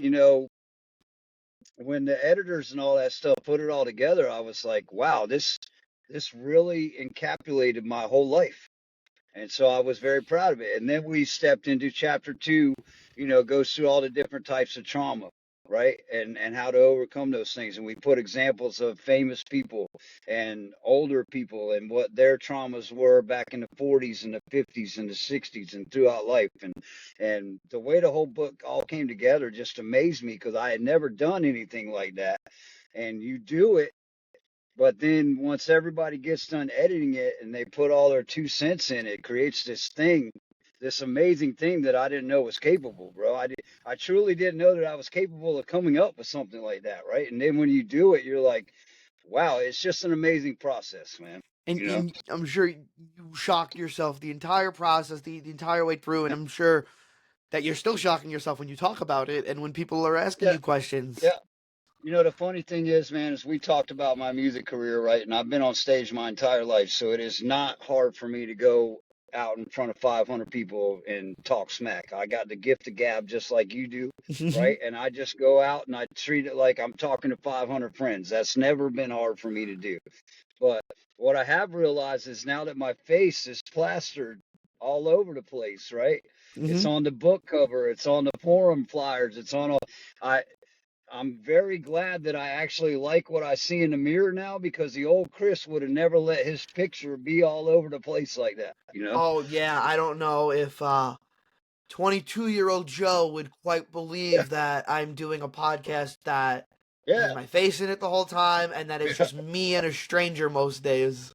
when the editors and all that stuff put it all together, I was like, wow, this really encapsulated my whole life. And so I was very proud of it. And then we stepped into chapter 2, goes through all the different types of trauma, right? And how to overcome those things. And we put examples of famous people and older people and what their traumas were back in the 40s and the 50s and the 60s and throughout life. And the way the whole book all came together just amazed me because I had never done anything like that. And you do it, but then once everybody gets done editing it and they put all their 2 cents in, it creates this thing, this amazing thing that I didn't know was capable, bro. I truly didn't know that I was capable of coming up with something like that, right? And then when you do it, you're like, wow, it's just an amazing process, man. You know? And I'm sure you shocked yourself the entire process, the entire way through, and I'm sure that you're still shocking yourself when you talk about it and when people are asking Yeah, you questions. yeah. The funny thing is, man, is we talked about my music career, right? And I've been on stage my entire life, so it is not hard for me to go out in front of 500 people and talk smack. I got the gift of gab just like you do, right? And I just go out and I treat it like I'm talking to 500 friends. That's never been hard for me to do. But what I have realized is now that my face is plastered all over the place, right? It's Hmm. on the book cover, it's on the forum flyers, it's on all. I I'm very glad that I actually like what I see in the mirror now because the old Chris would have never let his picture be all over the place like that, you know? Oh yeah, I don't know if 22-year-old Joe would quite Yeah, believe that I'm doing a podcast that has yeah, my face in it the whole time and that it's yeah. just me and a stranger most days.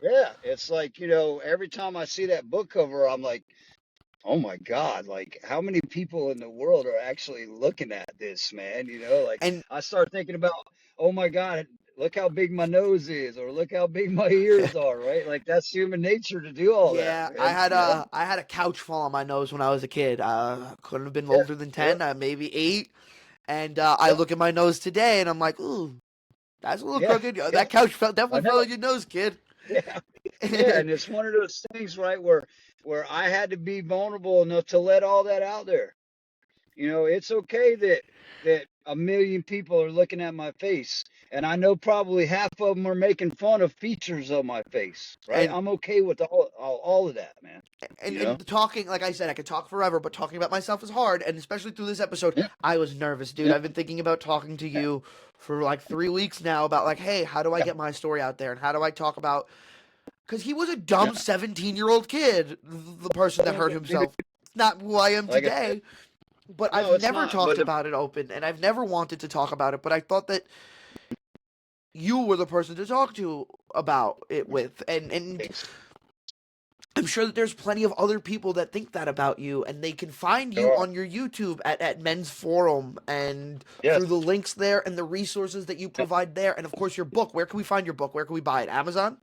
Yeah. It's like, every time I see that book cover, I'm like, oh my God, like how many people in the world are actually looking at this, man? Like And I start thinking about, oh my God, look how big my nose is, or look how big my ears are, right? Like that's human nature to do all that, yeah, man. You know? I had a couch fall on my nose when I was a kid. Couldn't have been Yeah, older than yeah, 10, maybe 8. And I yeah, look at my nose today and I'm like, ooh, that's a little yeah, crooked. yeah. That couch I definitely know. fell on your nose, kid. Yeah, yeah, and it's one of those things, right, where I had to be vulnerable enough to let all that out there. It's okay that a million people are looking at my face, and I know probably half of them are making fun of features of my face, right? and I'm okay with all of that, man. and You know? and talking, like I said, I could talk forever, but talking about myself is hard, and especially through this episode, Yeah, I was nervous, dude. yeah, I've been thinking about talking to you for like 3 weeks now about like, hey, how do I yeah, get my story out there, and how do I talk about? Because he was a yeah. dumb 17-year-old kid, the person that hurt himself. It's not who I am Like I said, today, but I've no, it's never not. talked about it open, and I've never wanted to talk about it. But I thought that you were the person to talk to about it with, and I'm sure that there's plenty of other people that think that about you, and they can find There you are. on your YouTube at Men's Forum and Yes. through the links there and the resources that you provide there. And of course, your book. Where can we find your book? Where can we buy it? Amazon?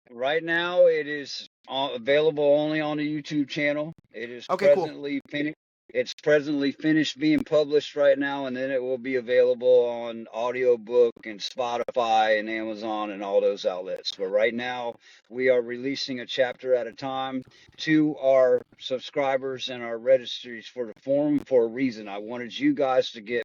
Right now, it is available only on the YouTube channel. It is Okay, cool. presently finished. It's presently finished being published right now, and then it will be available on audiobook and Spotify and Amazon and all those outlets. But right now, we are releasing a chapter at a time to our subscribers and our registries for the forum for a reason. I wanted you guys to get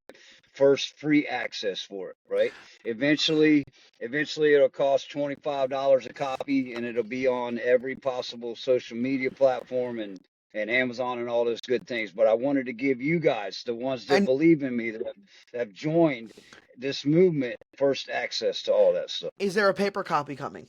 first free access for it, right? Eventually it'll cost $25 a copy, and it'll be on every possible social media platform and Amazon and all those good things. But I wanted to give you guys, the ones that And believe in me, that have joined this movement, first access to all that stuff. is there a paper copy coming?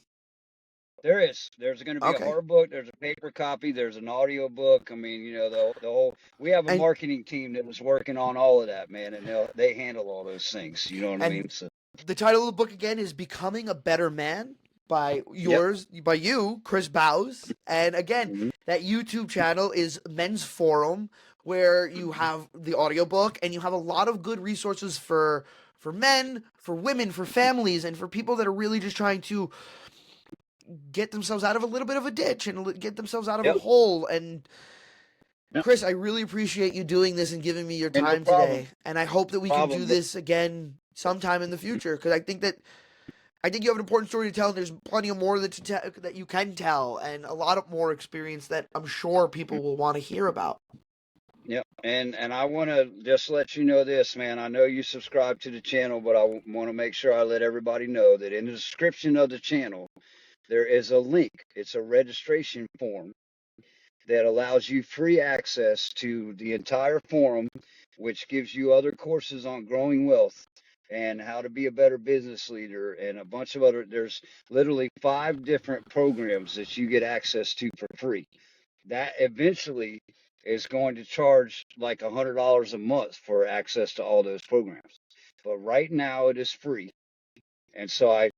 There is. There's going to be a Okay. hard book. There's a paper copy. There's an audio book. I mean, the whole. We have a And marketing team that was working on all of that, man, and they handle all those things. You know what I mean? and So, the title of the book again is Becoming a Better Man by yep. you, Chris Baus. And again, Mhm. that YouTube channel is Men's Forum, where you have the audiobook and you have a lot of good resources for men, for women, for families, and for people that are really just trying to get themselves out of a little bit of a ditch and get themselves out of a Yep. hole. And Yep. Chris, I really appreciate you doing this and giving me your And no time problem. today. And I hope that we can do Problem. this again sometime in the future, because I think you have an important story to tell. And there's plenty of more that you can tell, and a lot of more experience that I'm sure people will want to hear about. Yep. And I want to just let you know this, man. I know you subscribe to the channel, but I want to make sure I let everybody know that in the description of the channel, there is a link. It's a registration form that allows you free access to the entire forum, which gives you other courses on growing wealth and how to be a better business leader and a bunch of other. There's literally 5 different programs that you get access to for free. That eventually is going to charge like $100 a month for access to all those programs. But right now it is free. And so I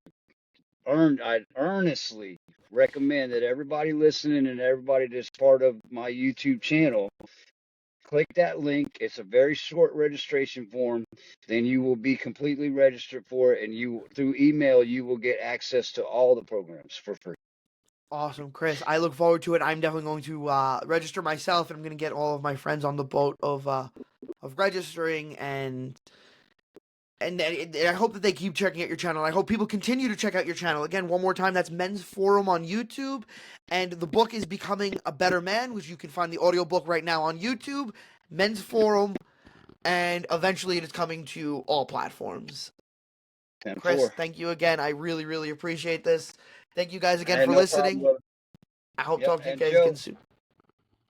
earnestly recommend that everybody listening and everybody that's part of my YouTube channel click that link. It's a very short registration form. Then you will be completely registered for it, and you through email you will get access to all the programs for free. Awesome, Chris. I look forward to it. I'm definitely going to register myself, and I'm going to get all of my friends on the boat of registering, and I hope that they keep checking out your channel. I hope people continue to check out your channel. Again, one more time, that's Men's Forum on YouTube. And the book is Becoming a Better Man, which you can find the audiobook right now on YouTube, Men's Forum, and eventually it is coming to all platforms. 10-4. Chris, thank you again. I really, really appreciate this. Thank you guys again And for no problem, listening. brother. I hope to Yep. talk to you And guys again soon.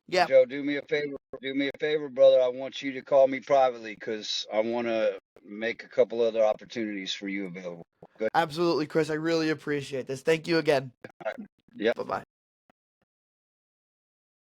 Yeah, Joe, do me a favor. Do me a favor, brother. I want you to call me privately because I want to make a couple other opportunities for you available. Good. absolutely, Chris. I really appreciate this. Thank you again. Yep. Bye-bye.